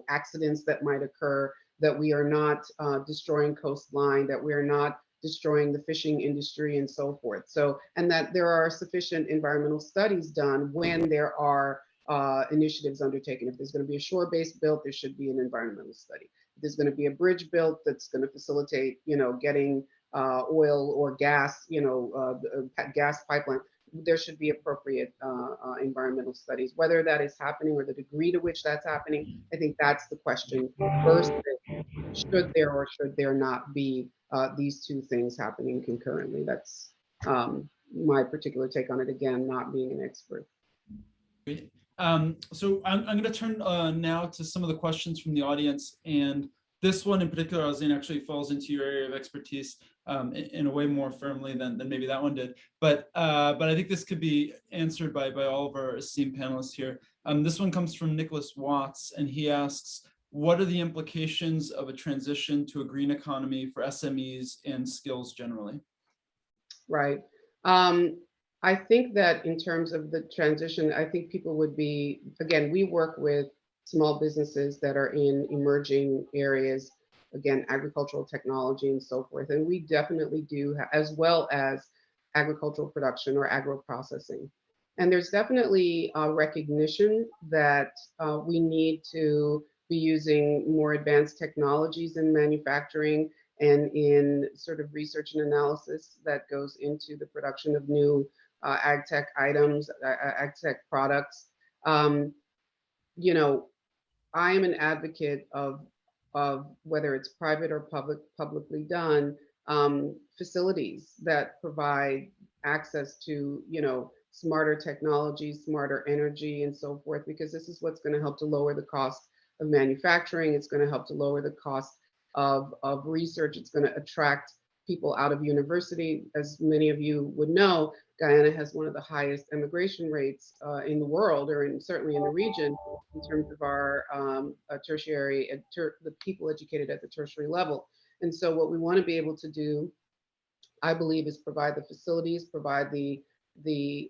accidents that might occur, that we are not destroying coastline, that we are not destroying the fishing industry and so forth. So, and that there are sufficient environmental studies done when there are initiatives undertaken. If there's going to be a shore base built, there should be an environmental study. If there's going to be a bridge built that's going to facilitate, getting oil or gas, gas pipeline, there should be appropriate environmental studies. Whether that is happening or the degree to which that's happening, I think that's the question. First, should there or should there not be these two things happening concurrently? That's my particular take on it, again, not being an expert. Great. So I'm going to turn now to some of the questions from the audience, and this one in particular, Oslene, actually falls into your area of expertise in a way more firmly than maybe that one did. But I think this could be answered by all of our esteemed panelists here. This one comes from Nicholas Watts, and he asks, what are the implications of a transition to a green economy for SMEs and skills generally? Right. I think that in terms of the transition, I think people would be, again, we work with small businesses that are in emerging areas, again, agricultural technology and so forth. And we definitely do, as well as agricultural production or agro-processing. And there's definitely a recognition that we need to be using more advanced technologies in manufacturing and in sort of research and analysis that goes into the production of new ag tech items, ag tech products. I am an advocate of whether it's private or publicly done, facilities that provide access to, smarter technology, smarter energy, and so forth, because this is what's going to help to lower the cost of manufacturing. It's going to help to lower the cost of research. It's going to attract people out of university. As many of you would know, Guyana has one of the highest immigration rates in the world, or certainly in the region, in terms of our tertiary, the people educated at the tertiary level. And so what we want to be able to do, I believe, is provide the facilities, provide the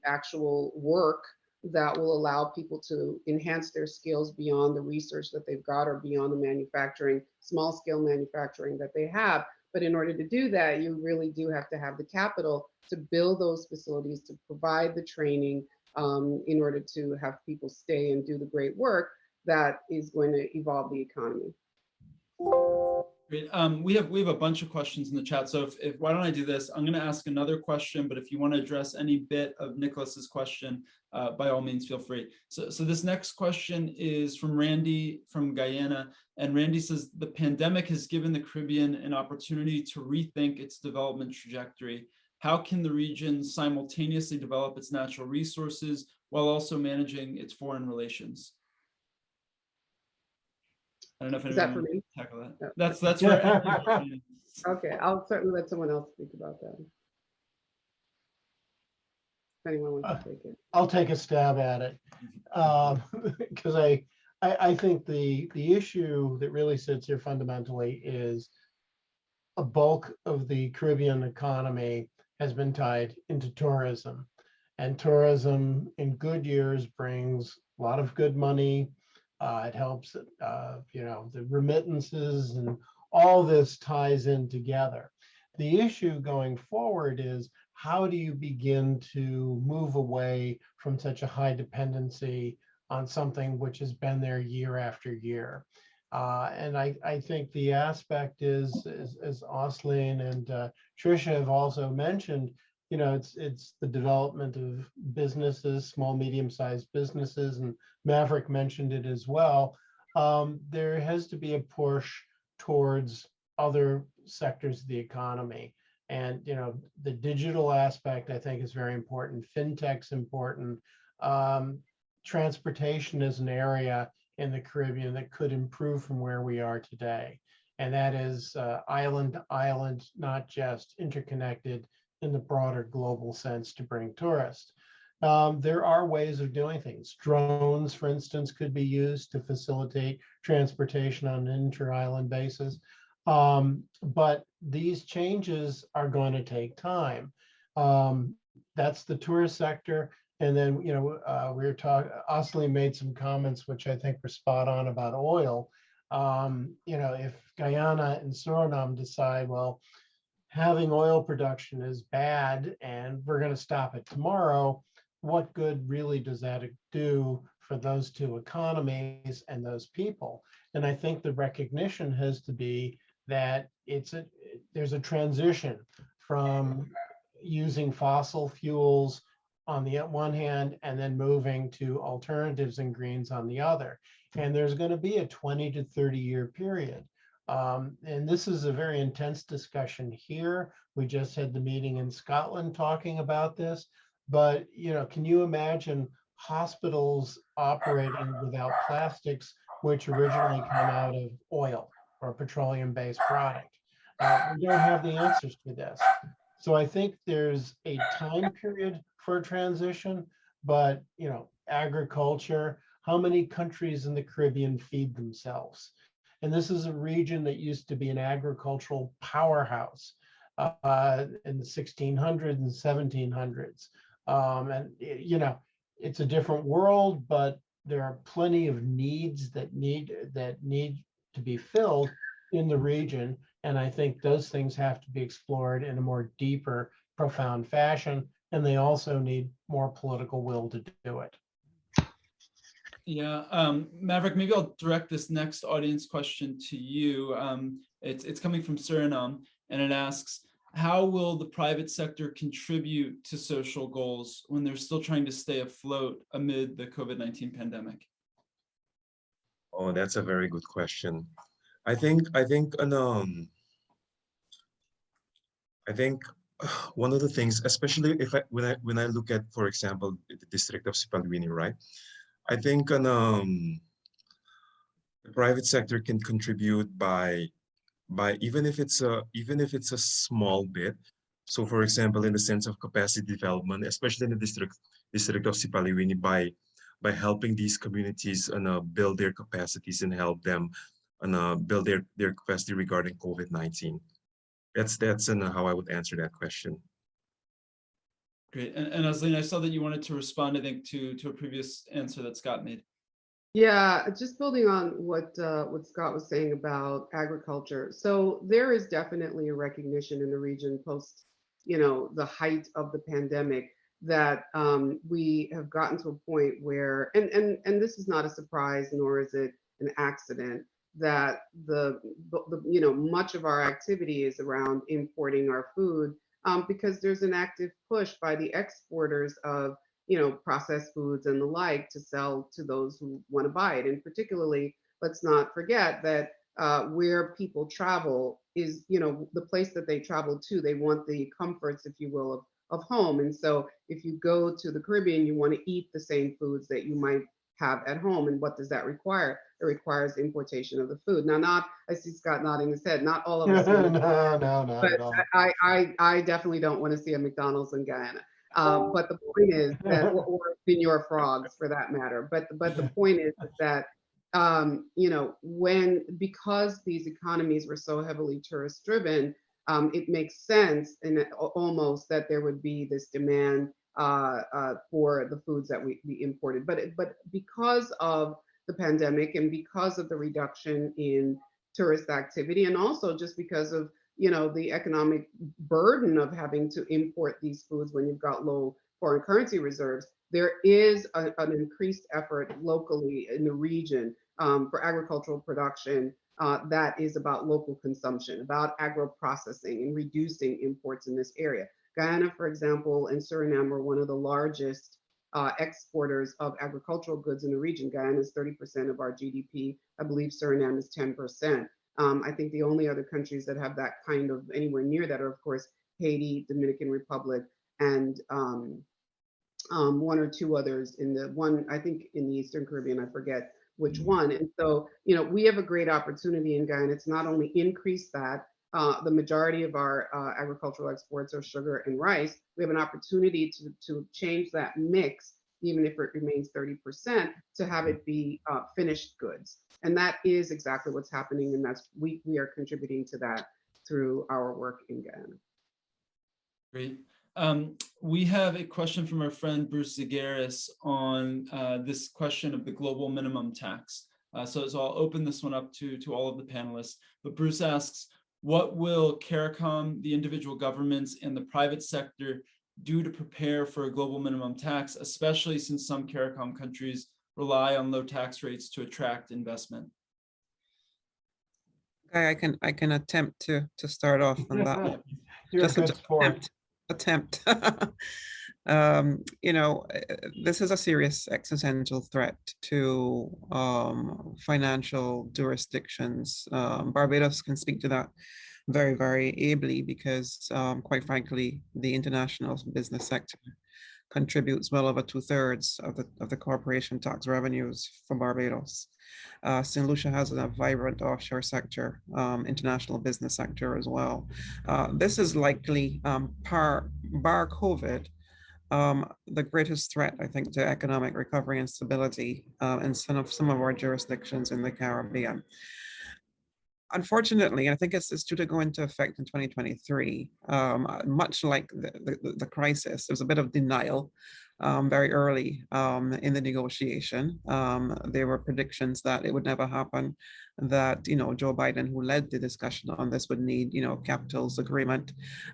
actual work that will allow people to enhance their skills beyond the research that they've got or beyond the manufacturing, small scale manufacturing that they have. But in order to do that, you really do have to have the capital to build those facilities, to provide the training in order to have people stay and do the great work that is going to evolve the economy. Great. We have a bunch of questions in the chat. So if why don't I do this? I'm going to ask another question, but if you want to address any bit of Nicholas's question, by all means, feel free. So this next question is from Randy from Guyana, and Randy says the pandemic has given the Caribbean an opportunity to rethink its development trajectory. How can the region simultaneously develop its natural resources while also managing its foreign relations? I don't know if anyone wants to tackle that. No. That's for everyone. Okay, I'll certainly let someone else speak about that. If anyone wants to take it. I'll take a stab at it. Because I think the issue that really sits here fundamentally is a bulk of the Caribbean economy has been tied into tourism. And tourism in good years brings a lot of good money. It helps, the remittances and all this ties in together. The issue going forward is how do you begin to move away from such a high dependency on something which has been there year after year? And I think the aspect is, as Oslene and Trisha have also mentioned, it's the development of businesses, small, medium-sized businesses, and Maverick mentioned it as well. There has to be a push towards other sectors of the economy. And, the digital aspect, I think, is very important. FinTech's important. Transportation is an area in the Caribbean that could improve from where we are today. And that is island to island, not just interconnected in the broader global sense to bring tourists. There are ways of doing things. Drones, for instance, could be used to facilitate transportation on an inter-island basis. But these changes are going to take time. That's the tourist sector. And then, we were talking, Oslene made some comments, which I think were spot on about oil. If Guyana and Suriname decide, well, having oil production is bad and we're going to stop it tomorrow, what good really does that do for those two economies and those people? And I think the recognition has to be that there's a transition from using fossil fuels on the one hand and then moving to alternatives and greens on the other. And there's going to be a 20 to 30 year period. And this is a very intense discussion here. We just had the meeting in Scotland talking about this, but can you imagine hospitals operating without plastics, which originally come out of oil or petroleum-based product? We don't have the answers to this. So I think there's a time period for a transition, but agriculture, how many countries in the Caribbean feed themselves? And this is a region that used to be an agricultural powerhouse in the 1600s and 1700s. It's a different world, but there are plenty of needs that need to be filled in the region. And I think those things have to be explored in a more deeper, profound fashion. And they also need more political will to do it. Yeah, Maverick, maybe I'll direct this next audience question to you. It's coming from Suriname, and it asks, how will the private sector contribute to social goals when they're still trying to stay afloat amid the COVID-19 pandemic? Oh, that's a very good question. I think one of the things, especially when I look at, for example, the district of Sipaliwini, right? I think the private sector can contribute by even if it's a small bit. So, for example, in the sense of capacity development, especially in the district of Sipaliwini, by helping these communities build their capacities and help them build their capacity regarding COVID-19. That's how I would answer that question. Great. And Oslene, I saw that you wanted to respond, I think, to a previous answer that Scott made. Yeah, just building on what Scott was saying about agriculture. So there is definitely a recognition in the region post, the height of the pandemic that we have gotten to a point where, and this is not a surprise, nor is it an accident, that the much of our activity is around importing our food because there's an active push by the exporters of processed foods and the like to sell to those who want to buy it. And particularly, let's not forget that where people travel is, the place that they travel to, they want the comforts, if you will, of home. And so if you go to the Caribbean, you want to eat the same foods that you might have at home. And what does that require? It requires importation of the food. Now, I see Scott nodding his head, not all of us. No, not but at all. I definitely don't want to see a McDonald's in Guyana. But the point is that, or Senor Frogs for that matter. But the point is that because these economies were so heavily tourist driven, it makes sense and almost that there would be this demand for the foods that we imported. But because of the pandemic and because of the reduction in tourist activity, and also just because of the economic burden of having to import these foods when you've got low foreign currency reserves, there is an increased effort locally in the region for agricultural production that is about local consumption, about agro-processing and reducing imports in this area. Guyana, for example, and Suriname are one of the largest exporters of agricultural goods in the region. Guyana is 30% of our GDP. I believe Suriname is 10%. I think the only other countries that have that kind of anywhere near that are, of course, Haiti, Dominican Republic, and one or two others in the one, I think in the Eastern Caribbean, I forget which one. And so, we have a great opportunity in Guyana to not only increase that, the majority of our agricultural exports are sugar and rice. We have an opportunity to change that mix, even if it remains 30%, to have it be finished goods. And that is exactly what's happening. And that's we are contributing to that through our work in Guyana. Great. We have a question from our friend Bruce Zagaris on this question of the global minimum tax. So I'll open this one up to all of the panelists. But Bruce asks, what will CARICOM, the individual governments, and the private sector do to prepare for a global minimum tax, especially since some CARICOM countries rely on low tax rates to attract investment? I can attempt to start off on that. Just attempt. This is a serious existential threat to financial jurisdictions. Barbados can speak to that very, very ably because, quite frankly, the international business sector contributes well over 2/3 of the corporation tax revenues for Barbados. St. Lucia has a vibrant offshore sector, international business sector as well. This is likely, bar COVID, the greatest threat, I think, to economic recovery and stability in some of our jurisdictions in the Caribbean. Unfortunately, I think it's due to go into effect in 2023. Much like the crisis, there's a bit of denial very early in the negotiation. There were predictions that it would never happen, that Joe Biden, who led the discussion on this, would need capitals agreement.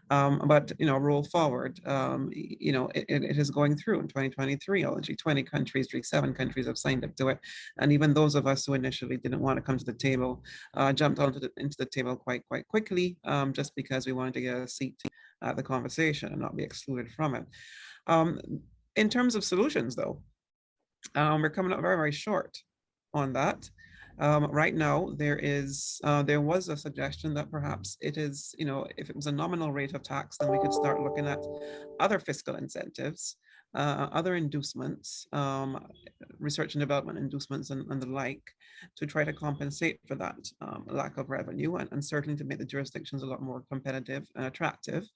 But roll forward, it is going through in 2023. Already 20 countries, 7 countries have signed up to it, and even those of us who initially didn't want to come to the table jumped into the table quite quickly, just because we wanted to get a seat at the conversation and not be excluded from it. In terms of solutions, though, we're coming up very, very short on that. Right now, there was a suggestion that perhaps it is, if it was a nominal rate of tax, then we could start looking at other fiscal incentives, other inducements, research and development inducements and the like, to try to compensate for that lack of revenue and certainly to make the jurisdictions a lot more competitive and attractive.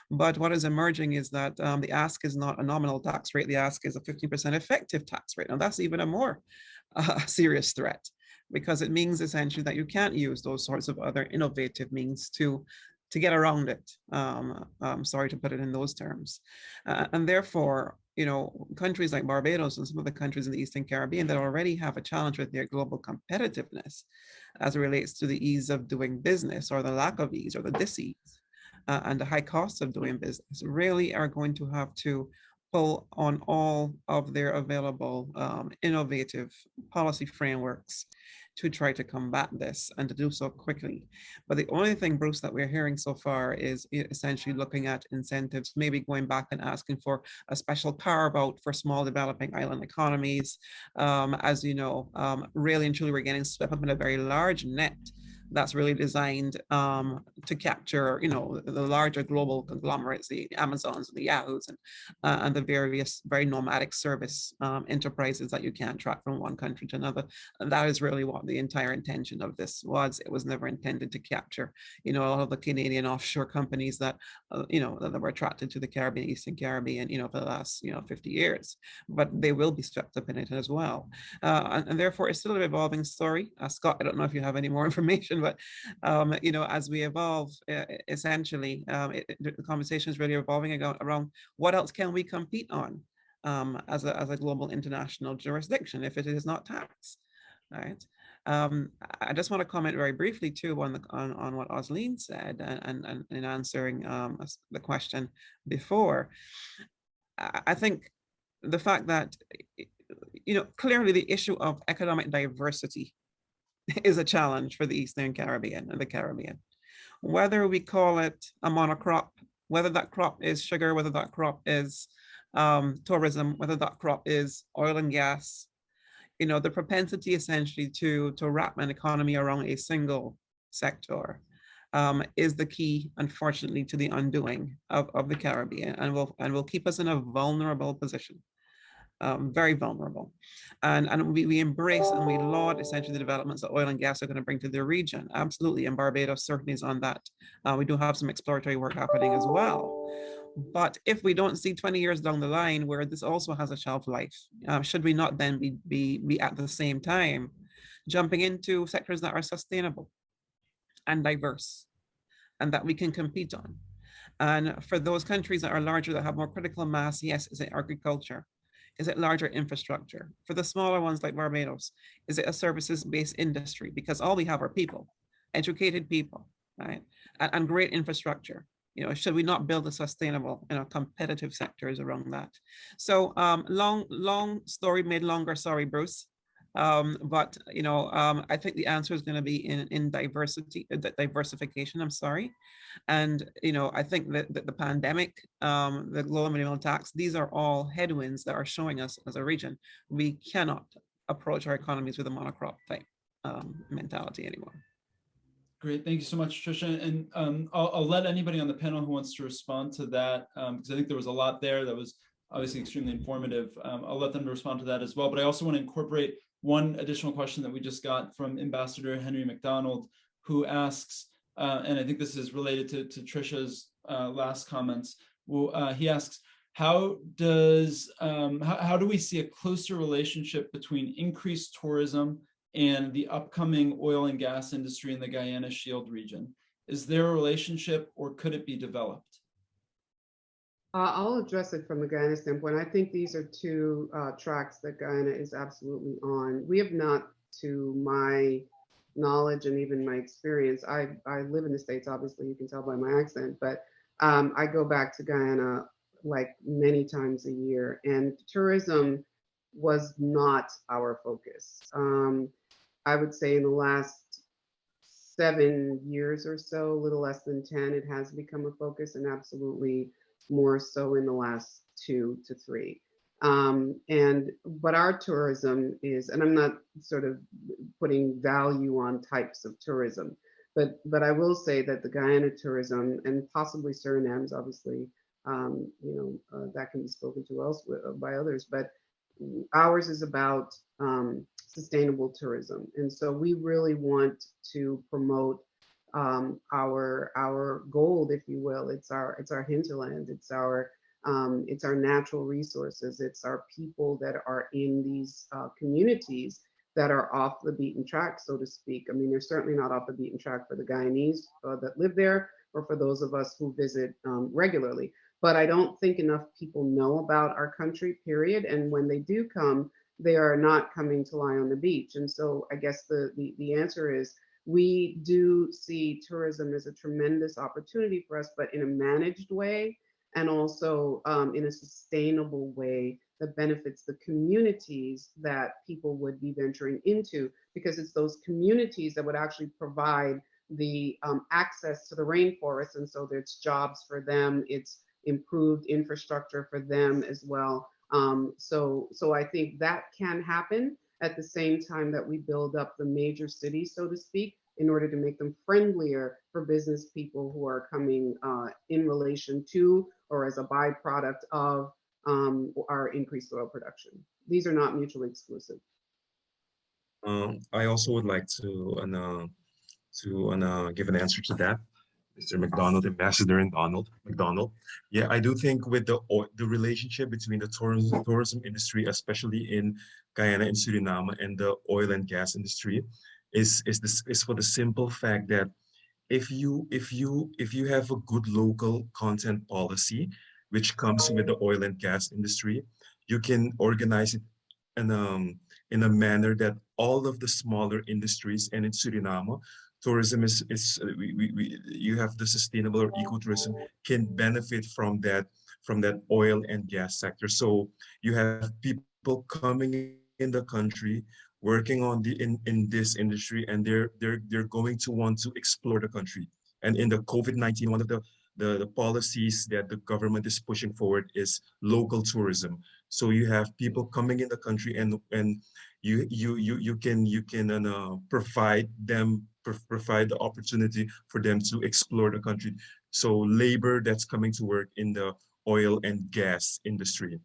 But what is emerging is that the ask is not a nominal tax rate, the ask is a 15% effective tax rate. Now that's even a more serious threat, because it means essentially that you can't use those sorts of other innovative means to get around it. Sorry to put it in those terms. And therefore, you know, countries like Barbados and some of the countries in the Eastern Caribbean that already have a challenge with their global competitiveness as it relates to the ease of doing business, or the lack of ease, or the dis-ease, and the high costs of doing business, really are going to have to pull on all of their available innovative policy frameworks to try to combat this, and to do so quickly. But the only thing, Bruce, that we're hearing so far is essentially looking at incentives, maybe going back and asking for a special carve out for small developing island economies. As you know, really and truly, we're getting swept up in a very large net that's really designed to capture, you know, the larger global conglomerates, the Amazons and the Yahoos, and the various very nomadic service enterprises that you can't track from one country to another. And that is really what the entire intention of this was. It was never intended to capture, you know, all of the Canadian offshore companies that, you know, that were attracted to the Caribbean, Eastern Caribbean, you know, for the last, you know, 50 years. But they will be swept up in it as well. And therefore, it's still an evolving story. Scott, I don't know if you have any more information, but you know, as we evolve, essentially, the conversation is really evolving around what else can we compete on as a global international jurisdiction if it is not tax, right? I just want to comment very briefly too on what Oslene said, and in answering the question before. I think the fact that, you know, clearly the issue of economic diversity is a challenge for the Eastern Caribbean and the Caribbean. Whether we call it a monocrop, whether that crop is sugar, whether that crop is tourism, whether that crop is oil and gas, you know, the propensity essentially to wrap an economy around a single sector is the key, unfortunately, to the undoing of the Caribbean, and will keep us in a vulnerable position. Very vulnerable. And we embrace and we laud essentially the developments that oil and gas are going to bring to the region. Absolutely. And Barbados certainly is on that. We do have some exploratory work happening as well. But if we don't see 20 years down the line where this also has a shelf life, should we not then be at the same time jumping into sectors that are sustainable and diverse and that we can compete on? And for those countries that are larger, that have more critical mass, yes, is it agriculture? Is it larger infrastructure? For the smaller ones like Barbados, is it a services-based industry? Because all we have are people, educated people, right? And great infrastructure. You know, should we not build a sustainable, you know, competitive sectors around that? So long story made longer, sorry, Bruce. But, you know, I think the answer is going to be in diversification, I'm sorry. And, you know, I think that the pandemic, the global minimum tax, these are all headwinds that are showing us as a region, we cannot approach our economies with a monocrop type mentality anymore. Great, thank you so much, Trisha. And I'll let anybody on the panel who wants to respond to that, because I think there was a lot there that was obviously extremely informative. I'll let them respond to that as well. But I also want to incorporate one additional question that we just got from Ambassador Henry McDonald, who asks, and I think this is related to Trisha's last comments. Well, he asks, how do we see a closer relationship between increased tourism and the upcoming oil and gas industry in the Guyana Shield region? Is there a relationship, or could it be developed? I'll address it from the Guyana standpoint. I think these are two tracks that Guyana is absolutely on. We have not, to my knowledge and even my experience, I live in the States, obviously you can tell by my accent, but I go back to Guyana like many times a year, and tourism was not our focus. I would say in the last 7 years or so, a little less than 10, it has become a focus, and absolutely more so in the last 2 to 3. But our tourism is, and I'm not sort of putting value on types of tourism, but I will say that the Guyana tourism, and possibly Suriname's, obviously, that can be spoken to elsewhere by others, but ours is about sustainable tourism. And so we really want to promote our gold, if you will. It's our hinterland. It's our natural resources. It's our people that are in these communities that are off the beaten track, so to speak. I mean, they're certainly not off the beaten track for the Guyanese that live there, or for those of us who visit regularly. But I don't think enough people know about our country, period. And when they do come, they are not coming to lie on the beach. And so I guess the answer is we do see tourism as a tremendous opportunity for us, but in a managed way and also in a sustainable way that benefits the communities that people would be venturing into, because it's those communities that would actually provide the access to the rainforest. And so there's jobs for them, it's improved infrastructure for them as well. So I think that can happen at the same time that we build up the major cities, so to speak, in order to make them friendlier for business people who are coming in relation to or as a byproduct of our increased oil production. These are not mutually exclusive. I also would like to give an answer to that. Mr. McDonald, Ambassador and McDonald. Yeah, I do think with the relationship between the tourism industry, especially in Guyana and Suriname, and the oil and gas industry, is for the simple fact that if you have a good local content policy, which comes with the oil and gas industry, you can organize it in a manner that all of the smaller industries, and in Suriname, tourism is you have the sustainable or ecotourism can benefit from that oil and gas sector. So you have people coming in the country working on in this industry, and they're going to want to explore the country. And in the COVID-19, one of the policies that the government is pushing forward is local tourism. So you have people coming in the country, and you can provide the opportunity for them to explore the country. So labor that's coming to work in the oil and gas industry.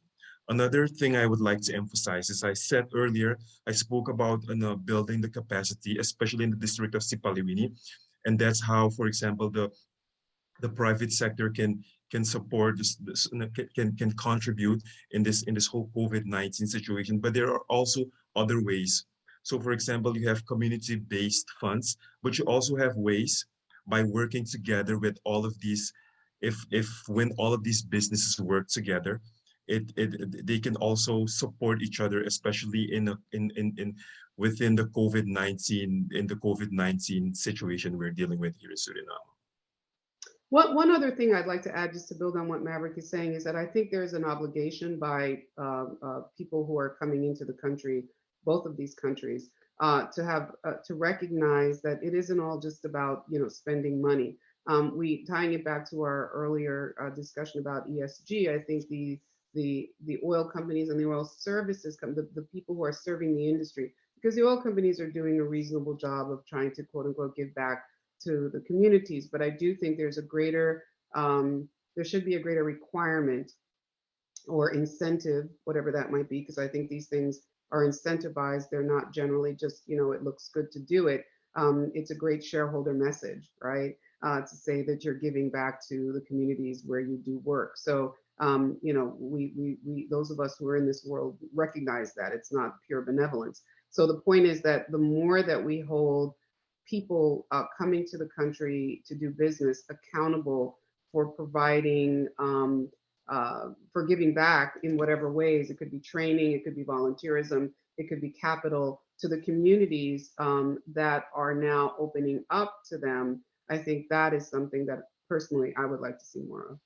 Another thing I would like to emphasize is I said earlier, I spoke about building the capacity, especially in the district of Sipaliwini. And that's how, for example, the private sector can support can contribute in this whole COVID-19 situation. But there are also other ways. So for example, you have community-based funds, but you also have ways by working together with all of these, when all of these businesses work together, they can also support each other, especially within the COVID-19 situation we're dealing with here in Suriname. One other thing I'd like to add, just to build on what Maverick is saying, is that I think there's an obligation by people who are coming into the country, both of these countries, to recognize that it isn't all just about spending money. Tying it back to our earlier discussion about ESG, I think the oil companies and the oil services, the people who are serving the industry, because the oil companies are doing a reasonable job of trying to quote unquote give back to the communities. But I do think there's there should be a greater requirement or incentive, whatever that might be, because I think these things are incentivized. They're not generally just, it looks good to do it. It's a great shareholder message, right? To say that you're giving back to the communities where you do work. So, we those of us who are in this world recognize that it's not pure benevolence. So the point is that the more that we hold people coming to the country to do business accountable for providing, for giving back in whatever ways, it could be training, it could be volunteerism, it could be capital to the communities that are now opening up to them. I think that is something that personally I would like to see more of.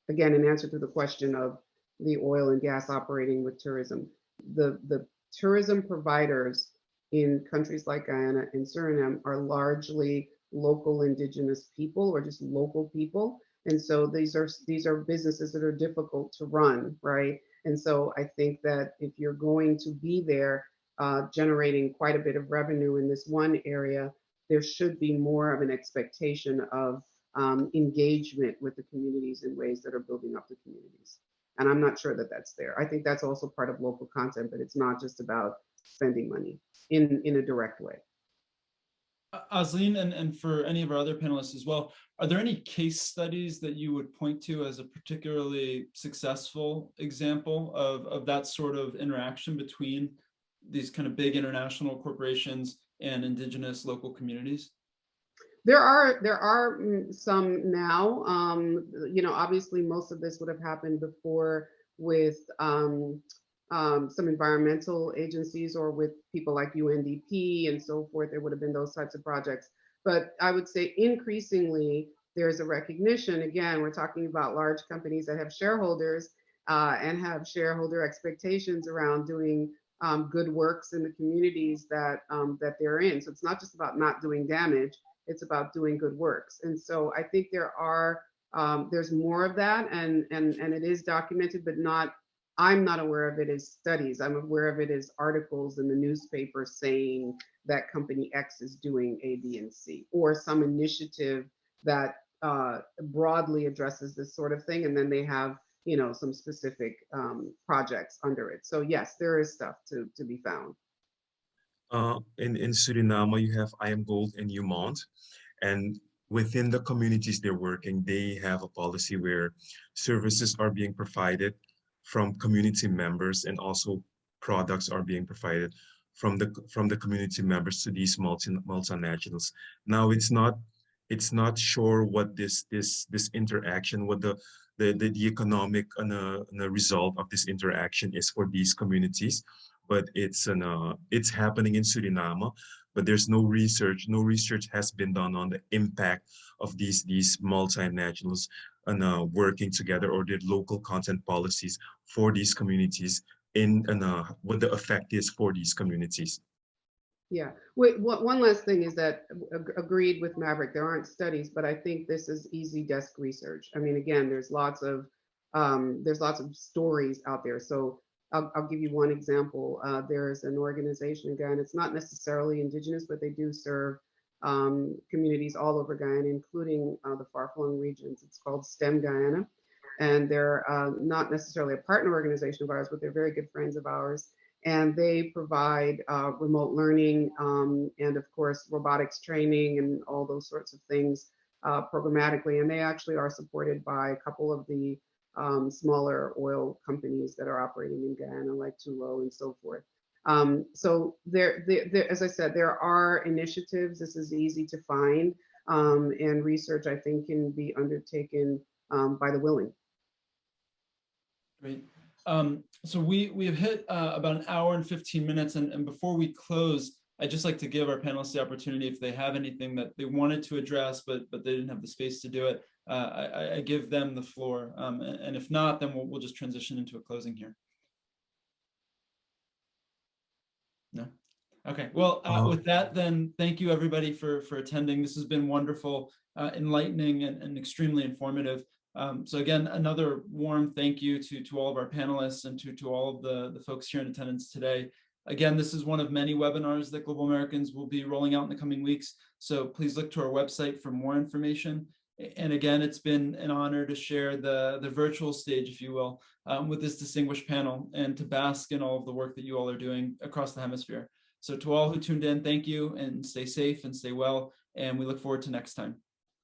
Again, in answer to the question of the oil and gas operating with tourism, the tourism providers in countries like Guyana and Suriname are largely local indigenous people or just local people. And so these are businesses that are difficult to run, right? And so I think that if you're going to be there generating quite a bit of revenue in this one area, there should be more of an expectation of engagement with the communities in ways that are building up the communities. And I'm not sure that that's there. I think that's also part of local content, but it's not just about spending money in a direct way. Oslene, and for any of our other panelists as well, are there any case studies that you would point to as a particularly successful example of that sort of interaction between these kind of big international corporations and indigenous local communities? There are some now. You know, obviously, most of this would have happened before with some environmental agencies or with people like UNDP and so forth. There would have been those types of projects. But I would say increasingly, there's a recognition. Again, we're talking about large companies that have shareholders and have shareholder expectations around doing good works in the communities that that they're in. So it's not just about not doing damage; it's about doing good works. And so I think there's more of that, and it is documented, but not. I'm not aware of it as studies. I'm aware of it as articles in the newspaper saying that company X is doing A, B, and C, or some initiative that broadly addresses this sort of thing, and then they have, you know, some specific projects under it. So yes, there is stuff to be found. In Suriname, you have I Am Gold and Umont, and within the communities they're working, they have a policy where services are being provided from community members, and also products are being provided from the community members to these multinationals. Now it's not sure what this interaction, what the economic result of this interaction is for these communities, but it's happening in Suriname. But there's no research. No research has been done on the impact of these multinationals and working together, or their local content policies for these communities in what the effect is for these communities. Yeah. Wait, one last thing is that agreed with Maverick. There aren't studies, but I think this is easy desk research. I mean, again, there's lots of stories out there. So I'll give you one example. There's an organization in Guyana. It's not necessarily indigenous, but they do serve communities all over Guyana, including the far-flung regions. It's called STEM Guyana. And they're not necessarily a partner organization of ours, but they're very good friends of ours. And they provide remote learning and, of course, robotics training and all those sorts of things programmatically. And they actually are supported by a couple of the smaller oil companies that are operating in Guyana, like Tullow and so forth. So there, as I said, there are initiatives. This is easy to find, and research, I think, can be undertaken by the willing. Great. So we have hit about an hour and 15 minutes, and before we close, I'd just like to give our panelists the opportunity, if they have anything that they wanted to address, but they didn't have the space to do it, I give them the floor. And if not, then we'll just transition into a closing here. No? Okay, well, with that, then thank you everybody for attending. This has been wonderful, enlightening, and extremely informative. So again, another warm thank you to all of our panelists and to all of the folks here in attendance today. Again, this is one of many webinars that Global Americans will be rolling out in the coming weeks. So please look to our website for more information. And again, it's been an honor to share the virtual stage, if you will, with this distinguished panel, and to bask in all of the work that you all are doing across the hemisphere. So to all who tuned in, thank you, and stay safe and stay well. And we look forward to next time.